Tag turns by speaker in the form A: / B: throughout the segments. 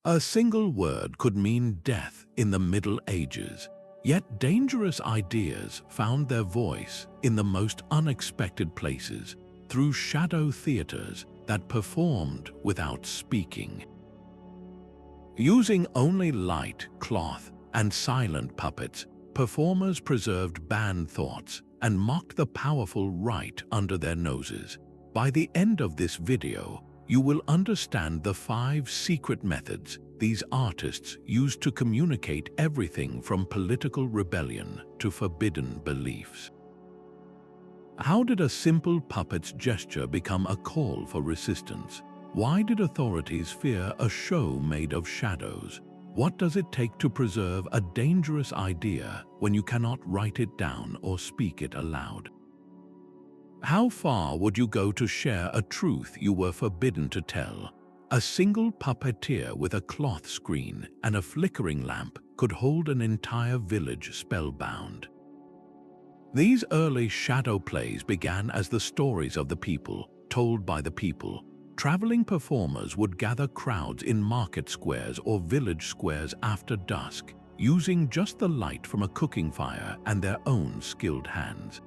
A: A single word could mean death in the Middle Ages, yet dangerous ideas found their voice in the most unexpected places through shadow theaters that performed without speaking. Using only light, cloth, and silent puppets, performers preserved banned thoughts and mocked the powerful right under their noses. By the end of this video, you will understand the 5 secret methods these artists used to communicate everything from political rebellion to forbidden beliefs. How did a simple puppet's gesture become a call for resistance? Why did authorities fear a show made of shadows? What does it take to preserve a dangerous idea when you cannot write it down or speak it aloud? How far would you go to share a truth you were forbidden to tell? A single puppeteer with a cloth screen and a flickering lamp could hold an entire village spellbound. These early shadow plays began as the stories of the people, told by the people. Traveling performers would gather crowds in market squares or village squares after dusk, using just the light from a cooking fire and their own skilled hands.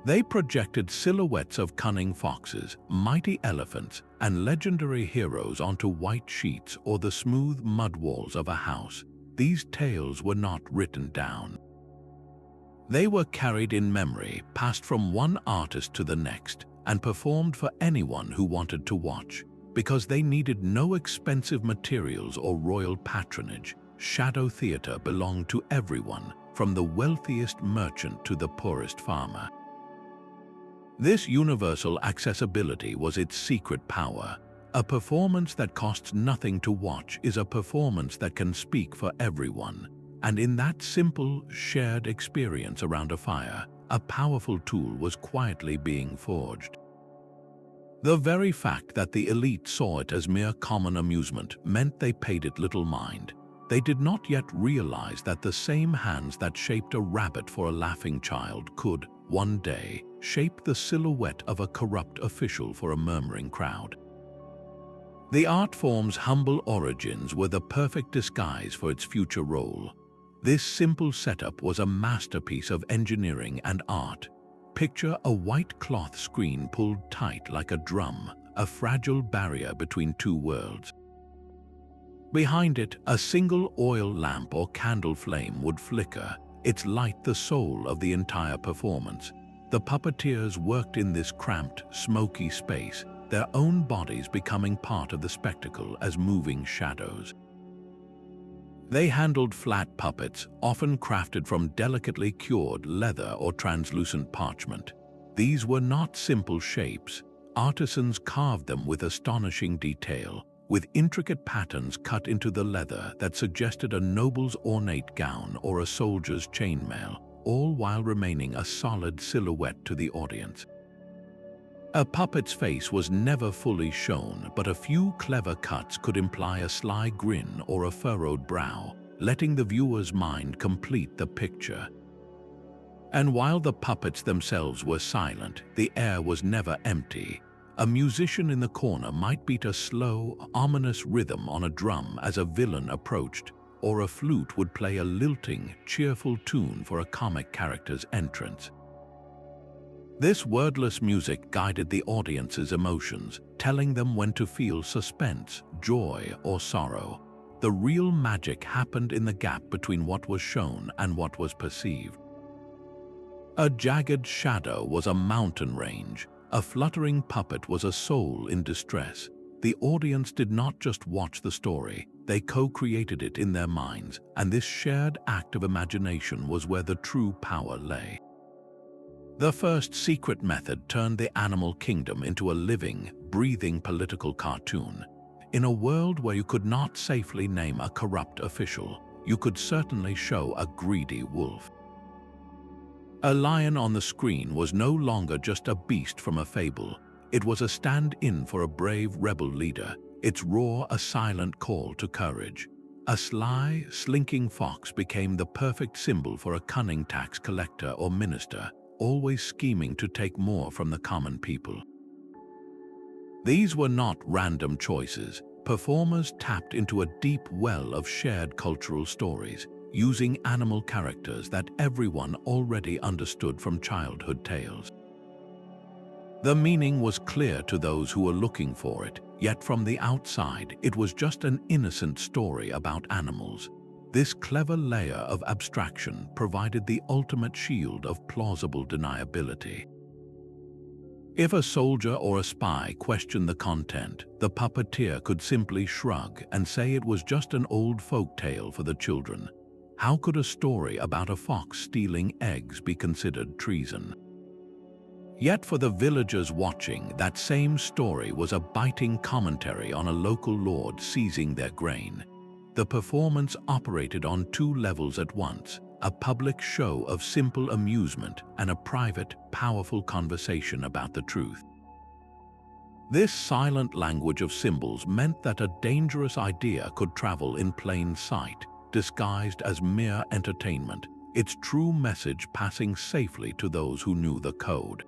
A: They projected silhouettes of cunning foxes, mighty elephants, and legendary heroes onto white sheets or the smooth mud walls of a house. These tales were not written down. They were carried in memory, passed from one artist to the next, and performed for anyone who wanted to watch. Because they needed no expensive materials or royal patronage, shadow theater belonged to everyone, from the wealthiest merchant to the poorest farmer. This universal accessibility was its secret power. A performance that costs nothing to watch is a performance that can speak for everyone. And in that simple, shared experience around a fire, a powerful tool was quietly being forged. The very fact that the elite saw it as mere common amusement meant they paid it little mind. They did not yet realize that the same hands that shaped a rabbit for a laughing child could, one day, shape the silhouette of a corrupt official for a murmuring crowd. The art form's humble origins were the perfect disguise for its future role. This simple setup was a masterpiece of engineering and art. Picture a white cloth screen pulled tight like a drum, a fragile barrier between two worlds. Behind it, a single oil lamp or candle flame would flicker, its light the soul of the entire performance. The puppeteers worked in this cramped, smoky space, their own bodies becoming part of the spectacle as moving shadows. They handled flat puppets, often crafted from delicately cured leather or translucent parchment. These were not simple shapes. Artisans carved them with astonishing detail, with intricate patterns cut into the leather that suggested a noble's ornate gown or a soldier's chainmail, all while remaining a solid silhouette to the audience. A puppet's face was never fully shown, but a few clever cuts could imply a sly grin or a furrowed brow, letting the viewer's mind complete the picture. And while the puppets themselves were silent, the air was never empty. A musician in the corner might beat a slow, ominous rhythm on a drum as a villain approached, or a flute would play a lilting, cheerful tune for a comic character's entrance. This wordless music guided the audience's emotions, telling them when to feel suspense, joy, or sorrow. The real magic happened in the gap between what was shown and what was perceived. A jagged shadow was a mountain range. A fluttering puppet was a soul in distress. The audience did not just watch the story, they co-created it in their minds, and this shared act of imagination was where the true power lay. The first secret method turned the animal kingdom into a living, breathing political cartoon. In a world where you could not safely name a corrupt official, you could certainly show a greedy wolf. A lion on the screen was no longer just a beast from a fable. It was a stand-in for a brave rebel leader, its roar a silent call to courage. A sly, slinking fox became the perfect symbol for a cunning tax collector or minister, always scheming to take more from the common people. These were not random choices. performers tapped into a deep well of shared cultural stories, using animal characters that everyone already understood from childhood tales. The meaning was clear to those who were looking for it, yet from the outside it was just an innocent story about animals. This clever layer of abstraction provided the ultimate shield of plausible deniability. If a soldier or a spy questioned the content, the puppeteer could simply shrug and say it was just an old folk tale for the children. How could a story about a fox stealing eggs be considered treason? Yet for the villagers watching, that same story was a biting commentary on a local lord seizing their grain. The performance operated on two levels at once: a public show of simple amusement and a private, powerful conversation about the truth. This silent language of symbols meant that a dangerous idea could travel in plain sight, disguised as mere entertainment, its true message passing safely to those who knew the code.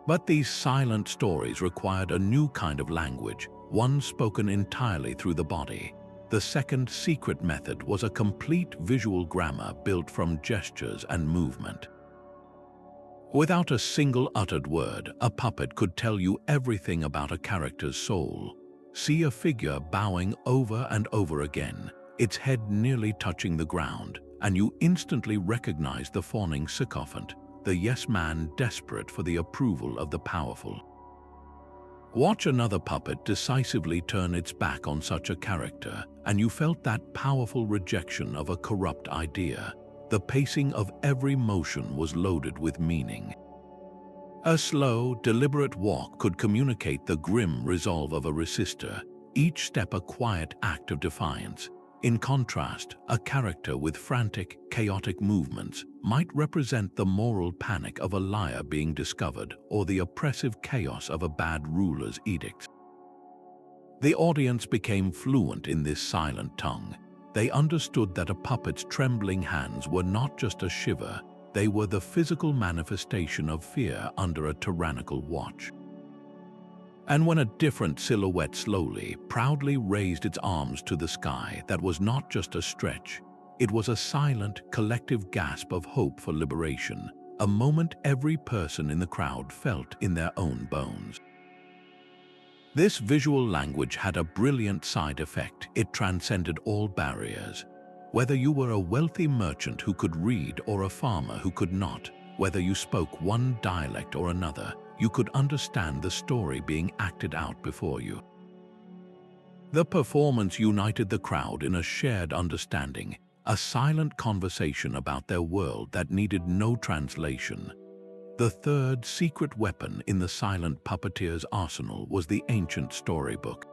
A: But these silent stories required a new kind of language, one spoken entirely through the body. The second secret method was a complete visual grammar built from gestures and movement. Without a single uttered word, a puppet could tell you everything about a character's soul. See a figure bowing over and over again, its head nearly touching the ground, and you instantly recognize the fawning sycophant, the yes man desperate for the approval of the powerful. Watch another puppet decisively turn its back on such a character, and you felt that powerful rejection of a corrupt idea. The pacing of every motion was loaded with meaning. A slow, deliberate walk could communicate the grim resolve of a resister, each step a quiet act of defiance. In contrast, a character with frantic, chaotic movements might represent the moral panic of a liar being discovered or the oppressive chaos of a bad ruler's edicts. The audience became fluent in this silent tongue. They understood that a puppet's trembling hands were not just a shiver, they were the physical manifestation of fear under a tyrannical watch. And when a different silhouette slowly, proudly raised its arms to the sky, that was not just a stretch. It was a silent, collective gasp of hope for liberation, a moment every person in the crowd felt in their own bones. This visual language had a brilliant side effect. It transcended all barriers. Whether you were a wealthy merchant who could read or a farmer who could not, whether you spoke one dialect or another, you could understand the story being acted out before you. The performance united the crowd in a shared understanding, a silent conversation about their world that needed no translation. The third secret weapon in the silent puppeteer's arsenal was the ancient storybook.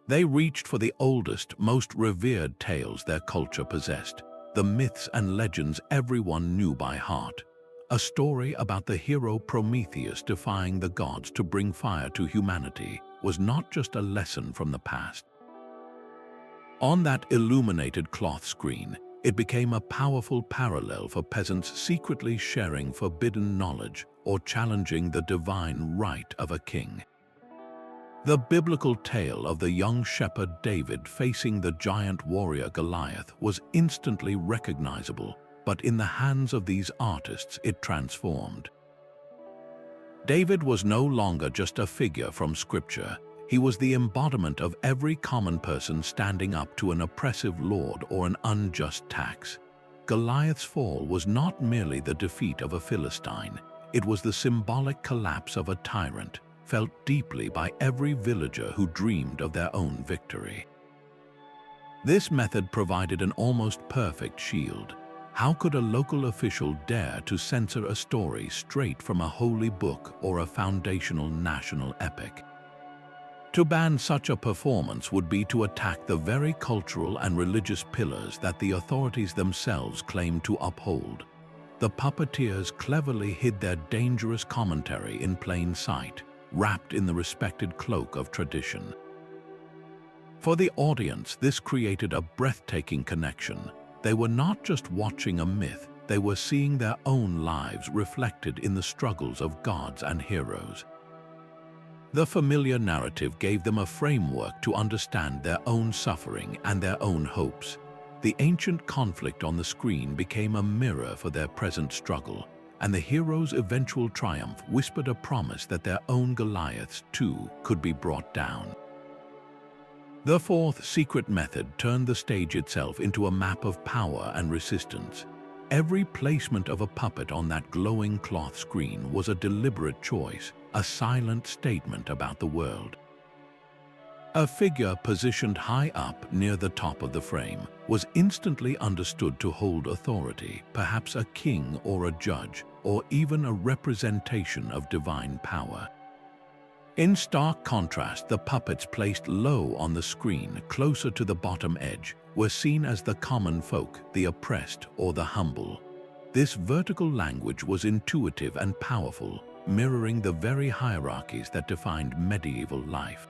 A: They reached for the oldest, most revered tales their culture possessed, the myths and legends everyone knew by heart. A story about the hero Prometheus defying the gods to bring fire to humanity was not just a lesson from the past. On that illuminated cloth screen, it became a powerful parallel for peasants secretly sharing forbidden knowledge or challenging the divine right of a king. The biblical tale of the young shepherd David facing the giant warrior Goliath was instantly recognizable, but in the hands of these artists it transformed. David was no longer just a figure from scripture. He was the embodiment of every common person standing up to an oppressive lord or an unjust tax. Goliath's fall was not merely the defeat of a Philistine, it was the symbolic collapse of a tyrant, felt deeply by every villager who dreamed of their own victory. This method provided an almost perfect shield. How could a local official dare to censor a story straight from a holy book or a foundational national epic? To ban such a performance would be to attack the very cultural and religious pillars that the authorities themselves claimed to uphold. The puppeteers cleverly hid their dangerous commentary in plain sight, wrapped in the respected cloak of tradition. For the audience, this created a breathtaking connection. They were not just watching a myth, they were seeing their own lives reflected in the struggles of gods and heroes. The familiar narrative gave them a framework to understand their own suffering and their own hopes. The ancient conflict on the screen became a mirror for their present struggle, and the hero's eventual triumph whispered a promise that their own Goliaths, too, could be brought down. The fourth secret method turned the stage itself into a map of power and resistance. Every placement of a puppet on that glowing cloth screen was a deliberate choice, a silent statement about the world. A figure positioned high up near the top of the frame was instantly understood to hold authority, perhaps a king or a judge, or even a representation of divine power. In stark contrast, the puppets placed low on the screen, closer to the bottom edge, were seen as the common folk, the oppressed, or the humble. This vertical language was intuitive and powerful, mirroring the very hierarchies that defined medieval life.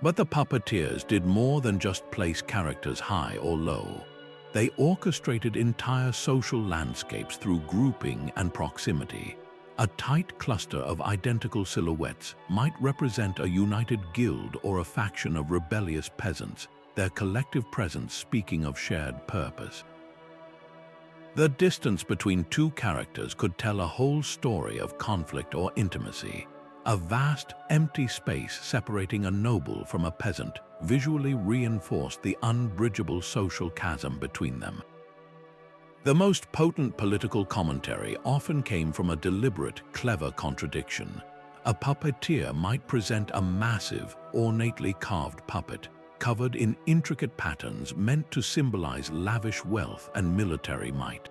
A: But the puppeteers did more than just place characters high or low. They orchestrated entire social landscapes through grouping and proximity. A tight cluster of identical silhouettes might represent a united guild or a faction of rebellious peasants, their collective presence speaking of shared purpose. The distance between two characters could tell a whole story of conflict or intimacy. A vast, empty space separating a noble from a peasant visually reinforced the unbridgeable social chasm between them. The most potent political commentary often came from a deliberate, clever contradiction. A puppeteer might present a massive, ornately carved puppet, covered in intricate patterns meant to symbolize lavish wealth and military might.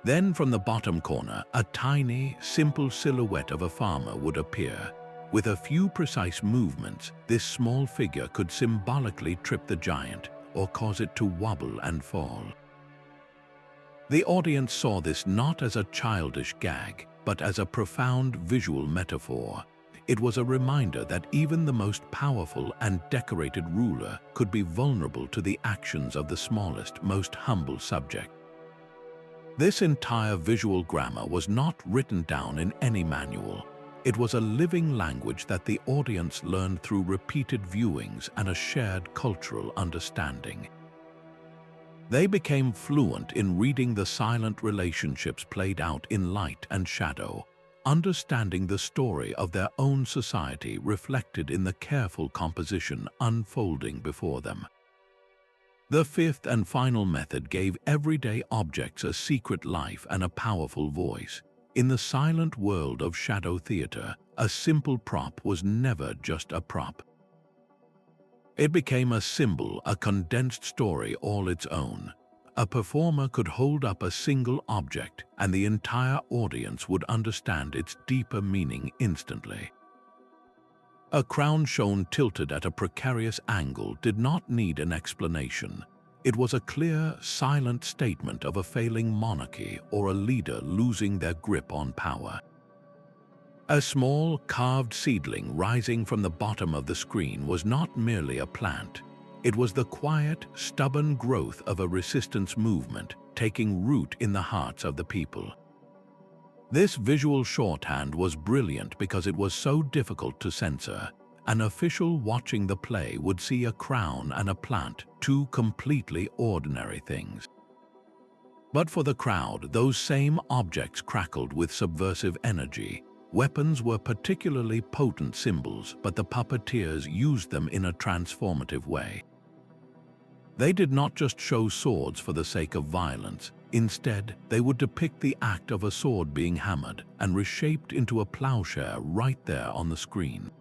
A: Then from the bottom corner, a tiny, simple silhouette of a farmer would appear. With a few precise movements, this small figure could symbolically trip the giant or cause it to wobble and fall. The audience saw this not as a childish gag, but as a profound visual metaphor. It was a reminder that even the most powerful and decorated ruler could be vulnerable to the actions of the smallest, most humble subject. This entire visual grammar was not written down in any manual. It was a living language that the audience learned through repeated viewings and a shared cultural understanding. They became fluent in reading the silent relationships played out in light and shadow, understanding the story of their own society reflected in the careful composition unfolding before them. The fifth and final method gave everyday objects a secret life and a powerful voice. In the silent world of shadow theater, a simple prop was never just a prop. It became a symbol, a condensed story all its own. A performer could hold up a single object, and the entire audience would understand its deeper meaning instantly. A crown shown tilted at a precarious angle did not need an explanation. It was a clear, silent statement of a failing monarchy or a leader losing their grip on power. A small, carved seedling rising from the bottom of the screen was not merely a plant. It was the quiet, stubborn growth of a resistance movement taking root in the hearts of the people. This visual shorthand was brilliant because it was so difficult to censor. An official watching the play would see a crown and a plant, two completely ordinary things. But for the crowd, those same objects crackled with subversive energy. Weapons were particularly potent symbols, but the puppeteers used them in a transformative way. They did not just show swords for the sake of violence. Instead, they would depict the act of a sword being hammered and reshaped into a plowshare right there on the screen.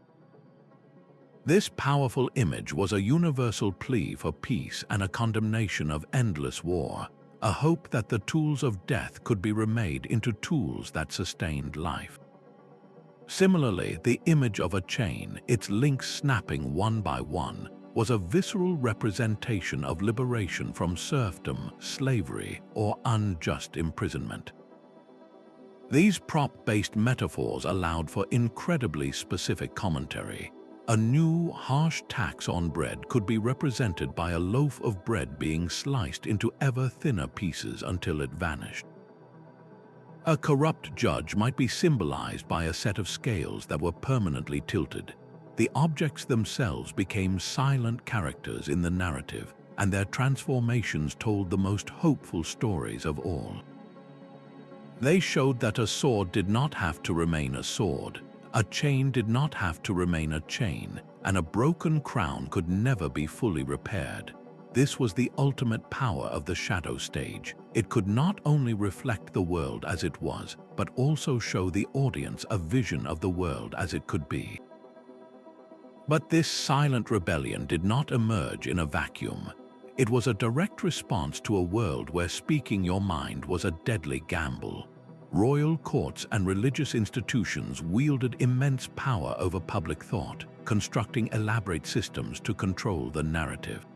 A: This powerful image was a universal plea for peace and a condemnation of endless war, a hope that the tools of death could be remade into tools that sustained life. Similarly, the image of a chain, its links snapping one by one, was a visceral representation of liberation from serfdom, slavery, or unjust imprisonment. These prop-based metaphors allowed for incredibly specific commentary. A new, harsh tax on bread could be represented by a loaf of bread being sliced into ever thinner pieces until it vanished. A corrupt judge might be symbolized by a set of scales that were permanently tilted. The objects themselves became silent characters in the narrative, and their transformations told the most hopeful stories of all. They showed that a sword did not have to remain a sword, a chain did not have to remain a chain, and a broken crown could never be fully repaired. This was the ultimate power of the shadow stage. It could not only reflect the world as it was, but also show the audience a vision of the world as it could be. But this silent rebellion did not emerge in a vacuum. It was a direct response to a world where speaking your mind was a deadly gamble. Royal courts and religious institutions wielded immense power over public thought, constructing elaborate systems to control the narrative.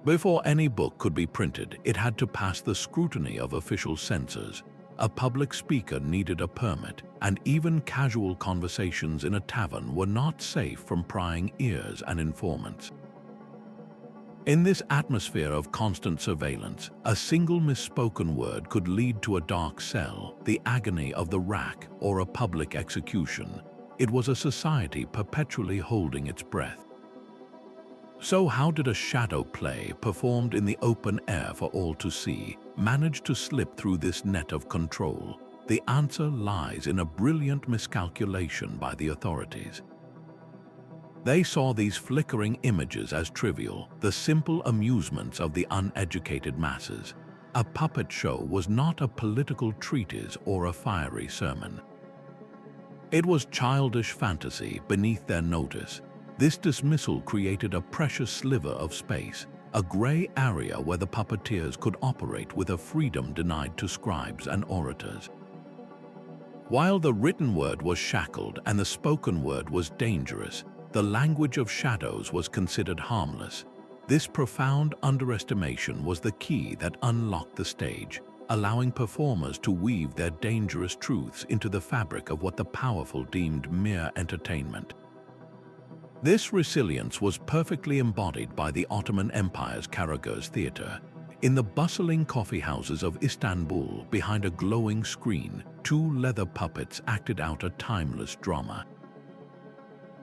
A: Before any book could be printed, it had to pass the scrutiny of official censors. A public speaker needed a permit, and even casual conversations in a tavern were not safe from prying ears and informants. In this atmosphere of constant surveillance, a single misspoken word could lead to a dark cell, the agony of the rack, or a public execution. It was a society perpetually holding its breath. So how did a shadow play, performed in the open air for all to see, manage to slip through this net of control? The answer lies in a brilliant miscalculation by the authorities. They saw these flickering images as trivial, the simple amusements of the uneducated masses. A puppet show was not a political treatise or a fiery sermon. It was childish fantasy beneath their notice. This dismissal created a precious sliver of space, a gray area where the puppeteers could operate with a freedom denied to scribes and orators. While the written word was shackled and the spoken word was dangerous, the language of shadows was considered harmless. This profound underestimation was the key that unlocked the stage, allowing performers to weave their dangerous truths into the fabric of what the powerful deemed mere entertainment. This resilience was perfectly embodied by the Ottoman Empire's Karagöz theater. In the bustling coffeehouses of Istanbul, behind a glowing screen, two leather puppets acted out a timeless drama.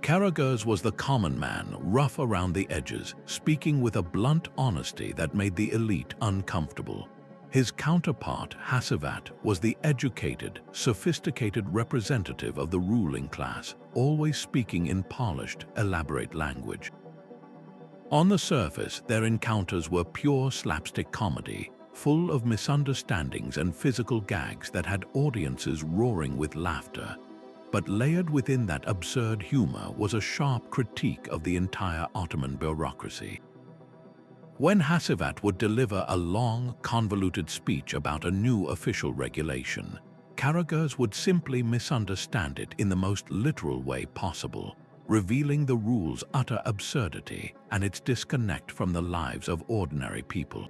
A: Karagöz was the common man, rough around the edges, speaking with a blunt honesty that made the elite uncomfortable. His counterpart, Hasivat, was the educated, sophisticated representative of the ruling class, always speaking in polished, elaborate language. On the surface, their encounters were pure slapstick comedy, full of misunderstandings and physical gags that had audiences roaring with laughter. But layered within that absurd humor was a sharp critique of the entire Ottoman bureaucracy. When Hasivat would deliver a long, convoluted speech about a new official regulation, Karagöz would simply misunderstand it in the most literal way possible, revealing the rule's utter absurdity and its disconnect from the lives of ordinary people.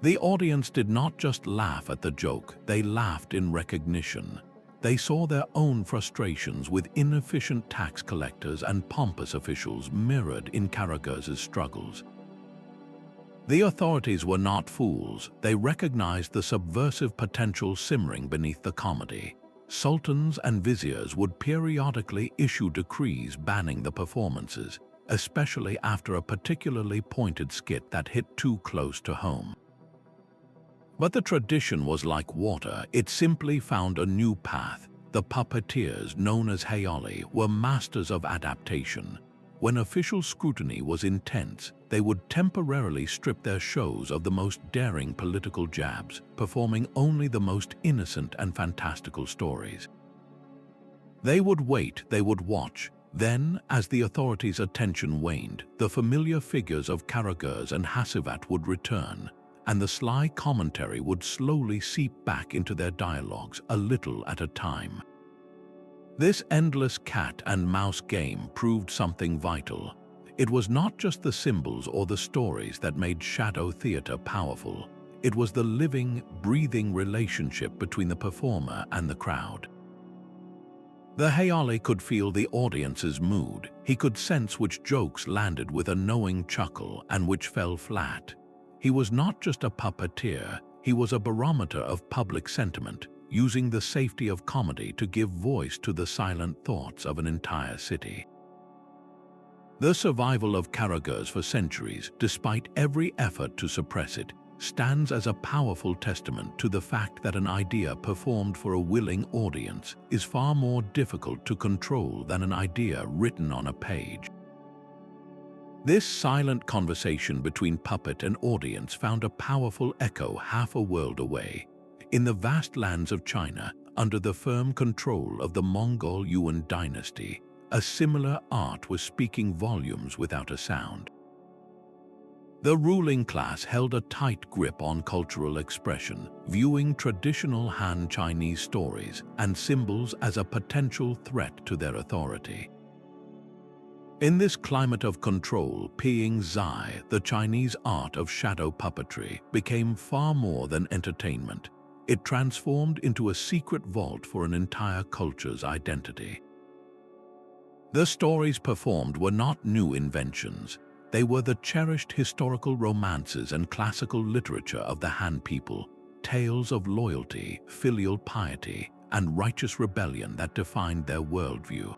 A: The audience did not just laugh at the joke, they laughed in recognition. They saw their own frustrations with inefficient tax collectors and pompous officials mirrored in Karagöz's struggles. The authorities were not fools. They recognized the subversive potential simmering beneath the comedy. Sultans and viziers would periodically issue decrees banning the performances, especially after a particularly pointed skit that hit too close to home. But the tradition was like water, it simply found a new path. The puppeteers, known as hayali, were masters of adaptation. When official scrutiny was intense, they would temporarily strip their shows of the most daring political jabs, performing only the most innocent and fantastical stories. They would wait, they would watch. Then, as the authorities' attention waned, the familiar figures of Karagöz and Hasivat would return, and the sly commentary would slowly seep back into their dialogues a little at a time. This endless cat and mouse game proved something vital. It was not just the symbols or the stories that made shadow theater powerful. It was the living, breathing relationship between the performer and the crowd. The hayali could feel the audience's mood. He could sense which jokes landed with a knowing chuckle and which fell flat. He was not just a puppeteer, he was a barometer of public sentiment, using the safety of comedy to give voice to the silent thoughts of an entire city. The survival of Karagöz for centuries, despite every effort to suppress it, stands as a powerful testament to the fact that an idea performed for a willing audience is far more difficult to control than an idea written on a page. This silent conversation between puppet and audience found a powerful echo half a world away, in the vast lands of China, under the firm control of the Mongol Yuan dynasty. A similar art was speaking volumes without a sound. The ruling class held a tight grip on cultural expression, viewing traditional Han Chinese stories and symbols as a potential threat to their authority. In this climate of control, Piying, the Chinese art of shadow puppetry, became far more than entertainment. It transformed into a secret vault for an entire culture's identity. The stories performed were not new inventions. They were the cherished historical romances and classical literature of the Han people, tales of loyalty, filial piety, and righteous rebellion that defined their worldview.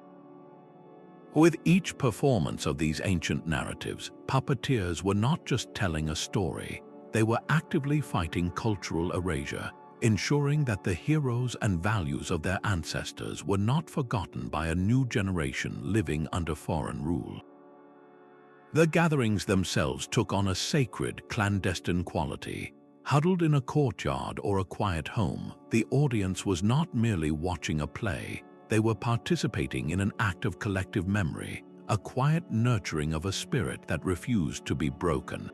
A: With each performance of these ancient narratives, puppeteers were not just telling a story, they were actively fighting cultural erasure, ensuring that the heroes and values of their ancestors were not forgotten by a new generation living under foreign rule. The gatherings themselves took on a sacred, clandestine quality. Huddled in a courtyard or a quiet home, the audience was not merely watching a play, they were participating in an act of collective memory, a quiet nurturing of a spirit that refused to be broken.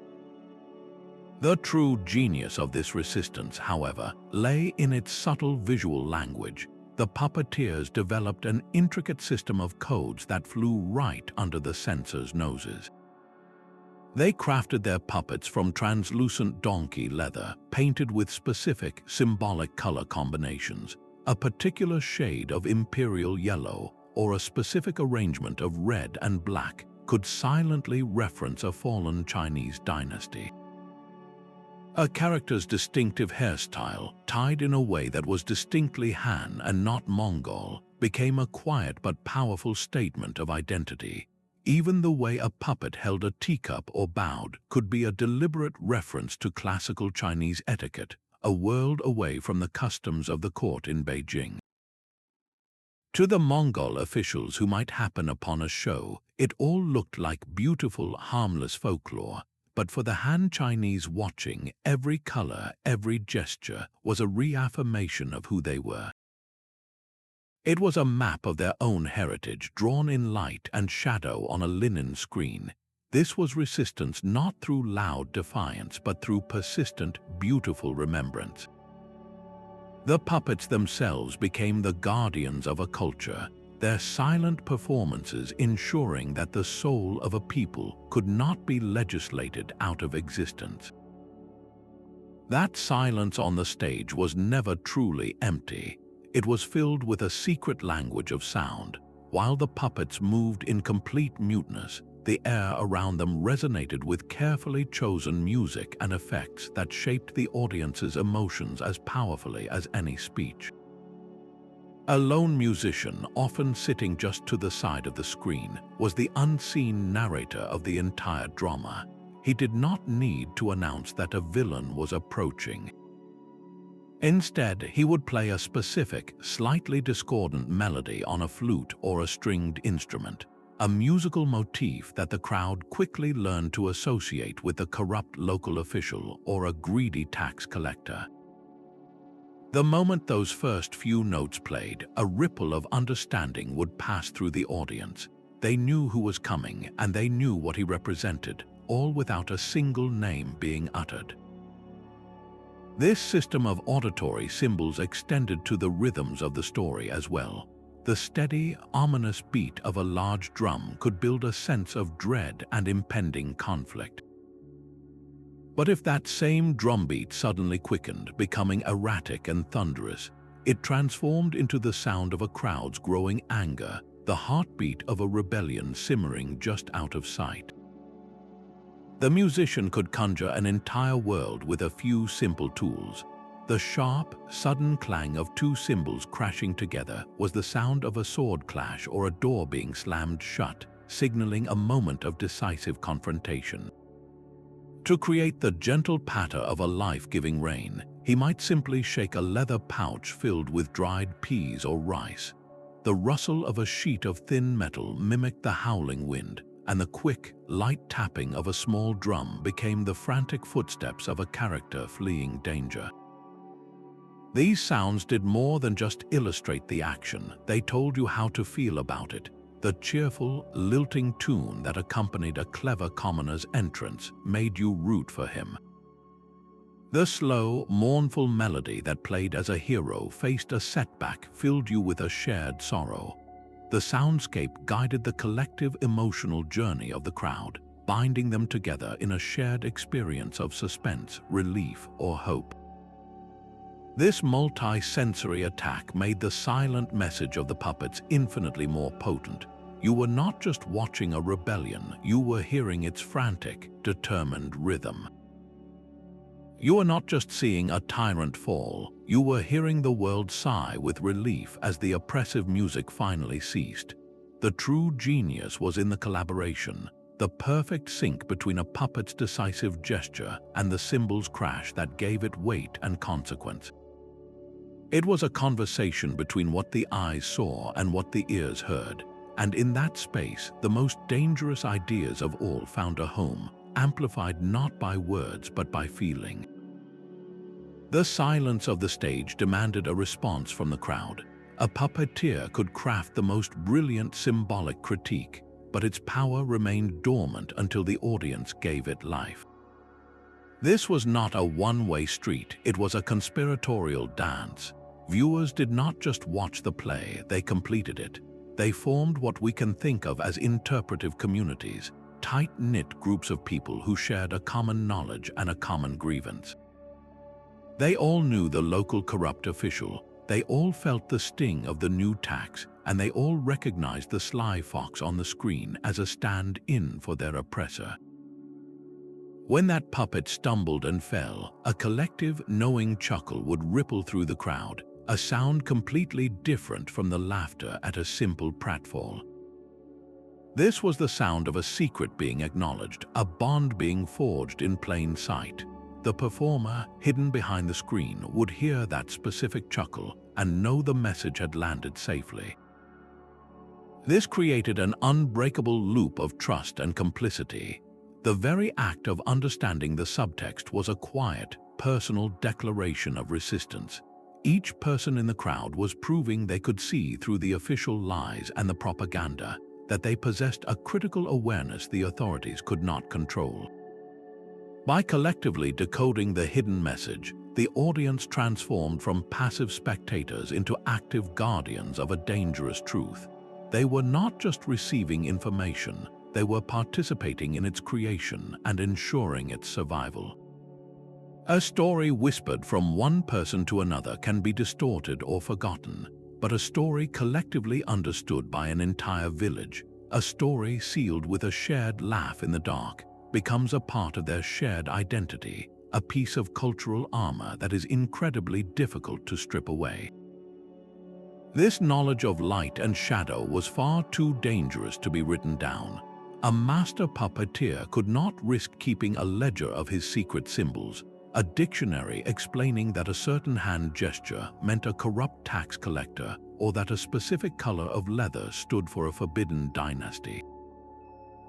A: The true genius of this resistance, however, lay in its subtle visual language. The puppeteers developed an intricate system of codes that flew right under the censors' noses. They crafted their puppets from translucent donkey leather, painted with specific, symbolic color combinations, a particular shade of imperial yellow, or a specific arrangement of red and black could silently reference a fallen Chinese dynasty. A character's distinctive hairstyle, tied in a way that was distinctly Han and not Mongol, became a quiet but powerful statement of identity. Even the way a puppet held a teacup or bowed could be a deliberate reference to classical Chinese etiquette, a world away from the customs of the court in Beijing. To the Mongol officials who might happen upon a show, it all looked like beautiful, harmless folklore. But for the Han Chinese watching, every color, every gesture was a reaffirmation of who they were. It was a map of their own heritage, drawn in light and shadow on a linen screen. This was resistance not through loud defiance, but through persistent, beautiful remembrance. The puppets themselves became the guardians of a culture, their silent performances ensuring that the soul of a people could not be legislated out of existence. That silence on the stage was never truly empty. It was filled with a secret language of sound. While the puppets moved in complete muteness, the air around them resonated with carefully chosen music and effects that shaped the audience's emotions as powerfully as any speech. A lone musician, often sitting just to the side of the screen, was the unseen narrator of the entire drama. He did not need to announce that a villain was approaching. Instead, he would play a specific, slightly discordant melody on a flute or a stringed instrument, a musical motif that the crowd quickly learned to associate with a corrupt local official or a greedy tax collector. The moment those first few notes played, a ripple of understanding would pass through the audience. They knew who was coming, and they knew what he represented, all without a single name being uttered. This system of auditory symbols extended to the rhythms of the story as well. The steady, ominous beat of a large drum could build a sense of dread and impending conflict. But if that same drumbeat suddenly quickened, becoming erratic and thunderous, it transformed into the sound of a crowd's growing anger, the heartbeat of a rebellion simmering just out of sight. The musician could conjure an entire world with a few simple tools. The sharp, sudden clang of two cymbals crashing together was the sound of a sword clash or a door being slammed shut, signaling a moment of decisive confrontation. To create the gentle patter of a life-giving rain, he might simply shake a leather pouch filled with dried peas or rice. The rustle of a sheet of thin metal mimicked the howling wind, and the quick, light tapping of a small drum became the frantic footsteps of a character fleeing danger. These sounds did more than just illustrate the action, they told you how to feel about it. The cheerful, lilting tune that accompanied a clever commoner's entrance made you root for him. The slow, mournful melody that played as a hero faced a setback filled you with a shared sorrow. The soundscape guided the collective emotional journey of the crowd, binding them together in a shared experience of suspense, relief, or hope. This multi-sensory attack made the silent message of the puppets infinitely more potent. You were not just watching a rebellion, you were hearing its frantic, determined rhythm. You were not just seeing a tyrant fall, you were hearing the world sigh with relief as the oppressive music finally ceased. The true genius was in the collaboration, the perfect sync between a puppet's decisive gesture and the cymbal's crash that gave it weight and consequence. It was a conversation between what the eyes saw and what the ears heard, and in that space, the most dangerous ideas of all found a home, amplified not by words but by feeling. The silence of the stage demanded a response from the crowd. A puppeteer could craft the most brilliant symbolic critique, but its power remained dormant until the audience gave it life. This was not a one-way street, it was a conspiratorial dance. Viewers did not just watch the play, they completed it. They formed what we can think of as interpretive communities, tight-knit groups of people who shared a common knowledge and a common grievance. They all knew the local corrupt official, they all felt the sting of the new tax, and they all recognized the sly fox on the screen as a stand-in for their oppressor. When that puppet stumbled and fell, a collective, knowing chuckle would ripple through the crowd, a sound completely different from the laughter at a simple pratfall. This was the sound of a secret being acknowledged, a bond being forged in plain sight. The performer, hidden behind the screen, would hear that specific chuckle and know the message had landed safely. This created an unbreakable loop of trust and complicity. The very act of understanding the subtext was a quiet, personal declaration of resistance. Each person in the crowd was proving they could see through the official lies and the propaganda, that they possessed a critical awareness the authorities could not control. By collectively decoding the hidden message, the audience transformed from passive spectators into active guardians of a dangerous truth. They were not just receiving information, they were participating in its creation and ensuring its survival. A story whispered from one person to another can be distorted or forgotten, but a story collectively understood by an entire village, a story sealed with a shared laugh in the dark, becomes a part of their shared identity, a piece of cultural armor that is incredibly difficult to strip away. This knowledge of light and shadow was far too dangerous to be written down. A master puppeteer could not risk keeping a ledger of his secret symbols, a dictionary explaining that a certain hand gesture meant a corrupt tax collector or that a specific color of leather stood for a forbidden dynasty.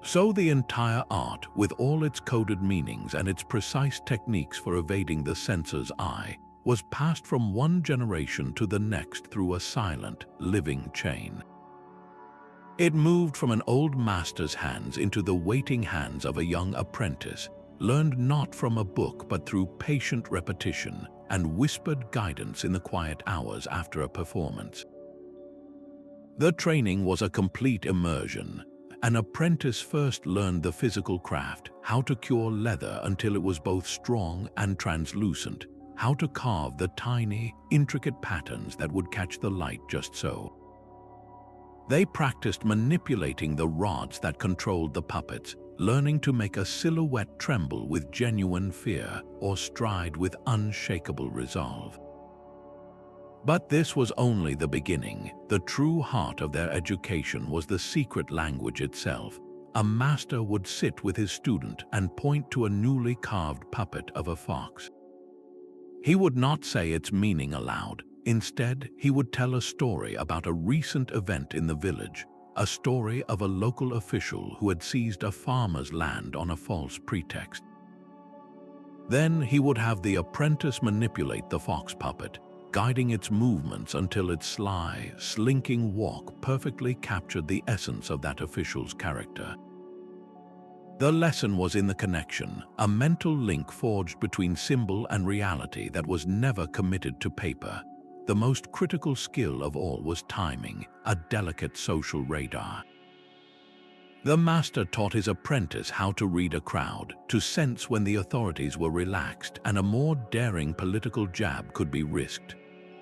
A: So the entire art, with all its coded meanings and its precise techniques for evading the censor's eye, was passed from one generation to the next through a silent, living chain. It moved from an old master's hands into the waiting hands of a young apprentice, learned not from a book but through patient repetition and whispered guidance in the quiet hours after a performance. The training was a complete immersion. An apprentice first learned the physical craft, how to cure leather until it was both strong and translucent, how to carve the tiny, intricate patterns that would catch the light just so. They practiced manipulating the rods that controlled the puppets, learning to make a silhouette tremble with genuine fear or stride with unshakable resolve. But this was only the beginning. The true heart of their education was the secret language itself. A master would sit with his student and point to a newly carved puppet of a fox. He would not say its meaning aloud. Instead, he would tell a story about a recent event in the village, a story of a local official who had seized a farmer's land on a false pretext. Then he would have the apprentice manipulate the fox puppet, guiding its movements until its sly, slinking walk perfectly captured the essence of that official's character. The lesson was in the connection, a mental link forged between symbol and reality that was never committed to paper. The most critical skill of all was timing, a delicate social radar. The master taught his apprentice how to read a crowd, to sense when the authorities were relaxed and a more daring political jab could be risked.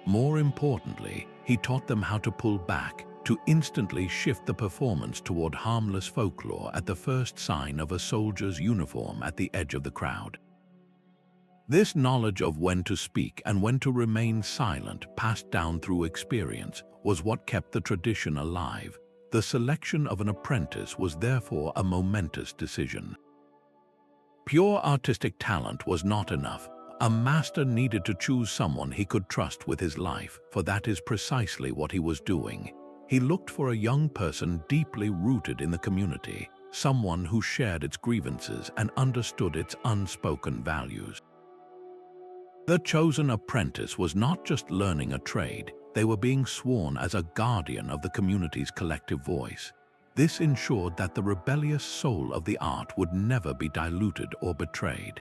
A: More importantly, he taught them how to pull back, to instantly shift the performance toward harmless folklore at the first sign of a soldier's uniform at the edge of the crowd. This knowledge of when to speak and when to remain silent, passed down through experience, was what kept the tradition alive. The selection of an apprentice was therefore a momentous decision. Pure artistic talent was not enough. A master needed to choose someone he could trust with his life, for that is precisely what he was doing. He looked for a young person deeply rooted in the community, someone who shared its grievances and understood its unspoken values. The chosen apprentice was not just learning a trade, they were being sworn as a guardian of the community's collective voice. This ensured that the rebellious soul of the art would never be diluted or betrayed.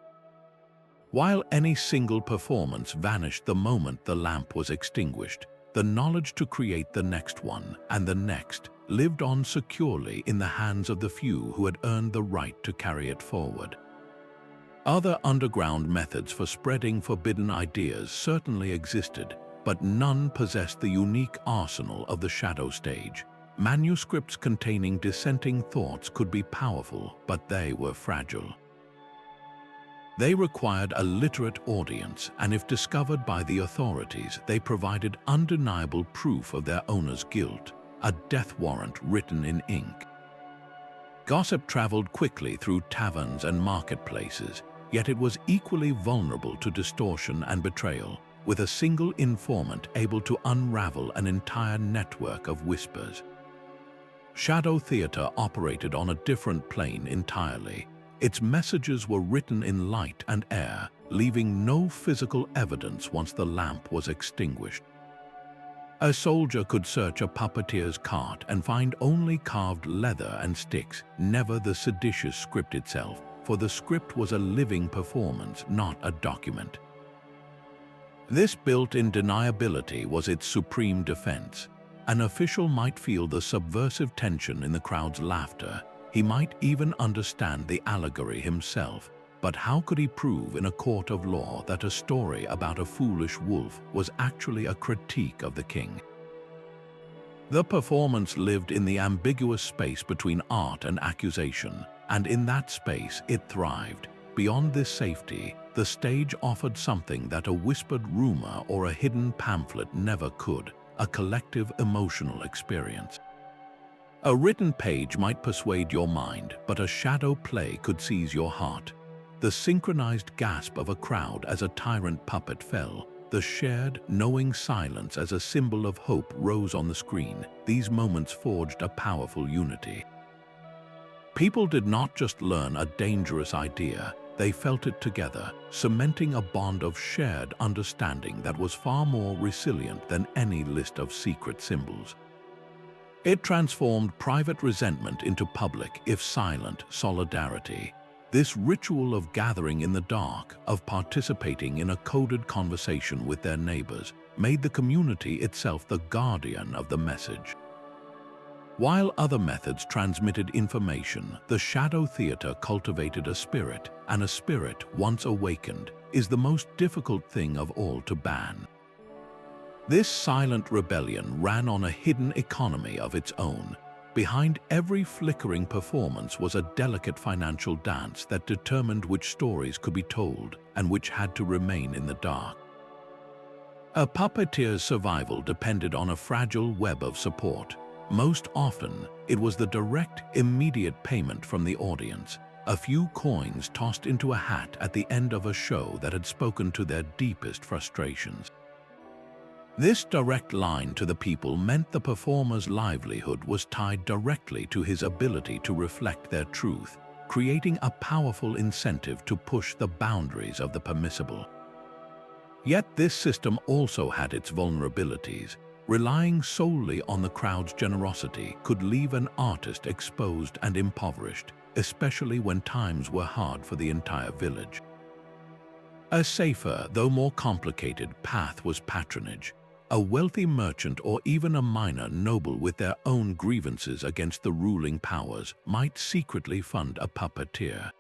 A: While any single performance vanished the moment the lamp was extinguished, the knowledge to create the next one and the next lived on securely in the hands of the few who had earned the right to carry it forward. Other underground methods for spreading forbidden ideas certainly existed, but none possessed the unique arsenal of the shadow stage. Manuscripts containing dissenting thoughts could be powerful, but they were fragile. They required a literate audience, and if discovered by the authorities, they provided undeniable proof of their owner's guilt, a death warrant written in ink. Gossip traveled quickly through taverns and marketplaces, yet it was equally vulnerable to distortion and betrayal, with a single informant able to unravel an entire network of whispers. Shadow theater operated on a different plane entirely. Its messages were written in light and air, leaving no physical evidence once the lamp was extinguished. A soldier could search a puppeteer's cart and find only carved leather and sticks, never the seditious script itself, for the script was a living performance, not a document. This built-in deniability was its supreme defense. An official might feel the subversive tension in the crowd's laughter. He might even understand the allegory himself, but how could he prove in a court of law that a story about a foolish wolf was actually a critique of the king? The performance lived in the ambiguous space between art and accusation, and in that space it thrived. Beyond this safety, the stage offered something that a whispered rumor or a hidden pamphlet never could: a collective emotional experience. A written page might persuade your mind, but a shadow play could seize your heart. The synchronized gasp of a crowd as a tyrant puppet fell, the shared, knowing silence as a symbol of hope rose on the screen. These moments forged a powerful unity. People did not just learn a dangerous idea, they felt it together, cementing a bond of shared understanding that was far more resilient than any list of secret symbols. It transformed private resentment into public, if silent, solidarity. This ritual of gathering in the dark, of participating in a coded conversation with their neighbors, made the community itself the guardian of the message. While other methods transmitted information, the shadow theater cultivated a spirit, and a spirit, once awakened, is the most difficult thing of all to ban. This silent rebellion ran on a hidden economy of its own. Behind every flickering performance was a delicate financial dance that determined which stories could be told and which had to remain in the dark. A puppeteer's survival depended on a fragile web of support. Most often, it was the direct, immediate payment from the audience, a few coins tossed into a hat at the end of a show that had spoken to their deepest frustrations. This direct line to the people meant the performer's livelihood was tied directly to his ability to reflect their truth, creating a powerful incentive to push the boundaries of the permissible. Yet this system also had its vulnerabilities. Relying solely on the crowd's generosity could leave an artist exposed and impoverished, especially when times were hard for the entire village. A safer, though more complicated, path was patronage. A wealthy merchant or even a minor noble with their own grievances against the ruling powers might secretly fund a puppeteer.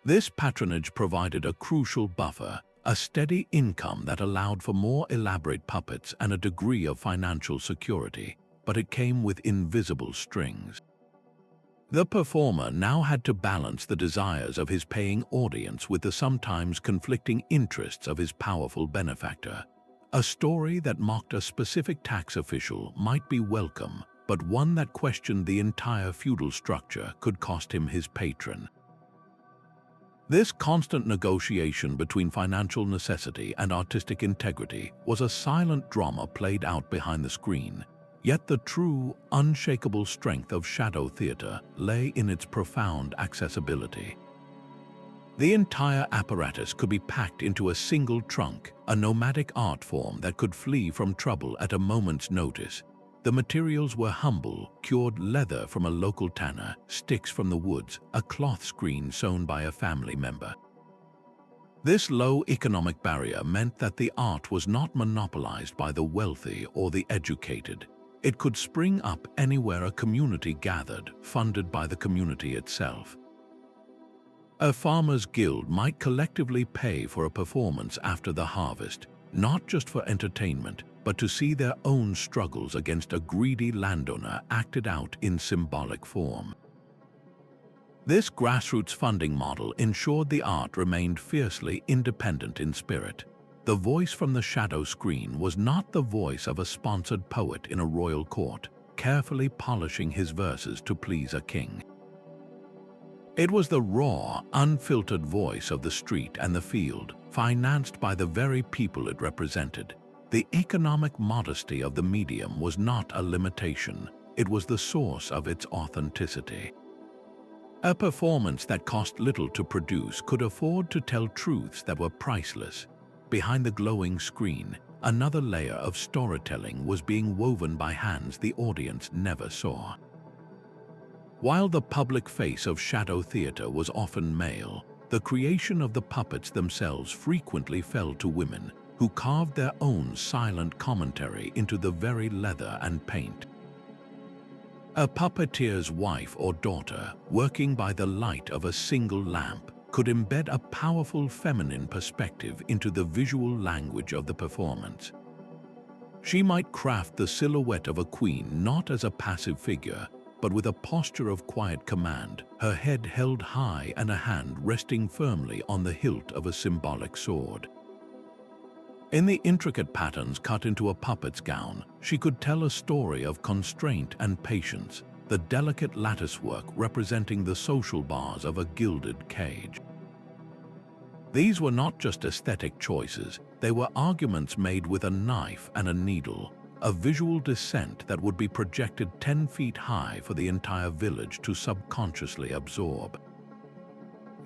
A: This patronage provided a crucial buffer, a steady income that allowed for more elaborate puppets and a degree of financial security, but it came with invisible strings. The performer now had to balance the desires of his paying audience with the sometimes conflicting interests of his powerful benefactor. A story that mocked a specific tax official might be welcome, but one that questioned the entire feudal structure could cost him his patron. This constant negotiation between financial necessity and artistic integrity was a silent drama played out behind the screen, yet the true, unshakable strength of shadow theater lay in its profound accessibility. The entire apparatus could be packed into a single trunk, a nomadic art form that could flee from trouble at a moment's notice. The materials were humble, cured leather from a local tanner, sticks from the woods, a cloth screen sewn by a family member. This low economic barrier meant that the art was not monopolized by the wealthy or the educated. It could spring up anywhere a community gathered, funded by the community itself. A farmer's guild might collectively pay for a performance after the harvest, not just for entertainment, but to see their own struggles against a greedy landowner acted out in symbolic form. This grassroots funding model ensured the art remained fiercely independent in spirit. The voice from the shadow screen was not the voice of a sponsored poet in a royal court, carefully polishing his verses to please a king. It was the raw, unfiltered voice of the street and the field, financed by the very people it represented. The economic modesty of the medium was not a limitation, it was the source of its authenticity. A performance that cost little to produce could afford to tell truths that were priceless. Behind the glowing screen, another layer of storytelling was being woven by hands the audience never saw. While the public face of shadow theater was often male, the creation of the puppets themselves frequently fell to women, who carved their own silent commentary into the very leather and paint. A puppeteer's wife or daughter, working by the light of a single lamp, could embed a powerful feminine perspective into the visual language of the performance. She might craft the silhouette of a queen not as a passive figure, but with a posture of quiet command, her head held high and a hand resting firmly on the hilt of a symbolic sword. In the intricate patterns cut into a puppet's gown, she could tell a story of constraint and patience, the delicate latticework representing the social bars of a gilded cage. These were not just aesthetic choices, they were arguments made with a knife and a needle, a visual descent that would be projected 10 feet high for the entire village to subconsciously absorb.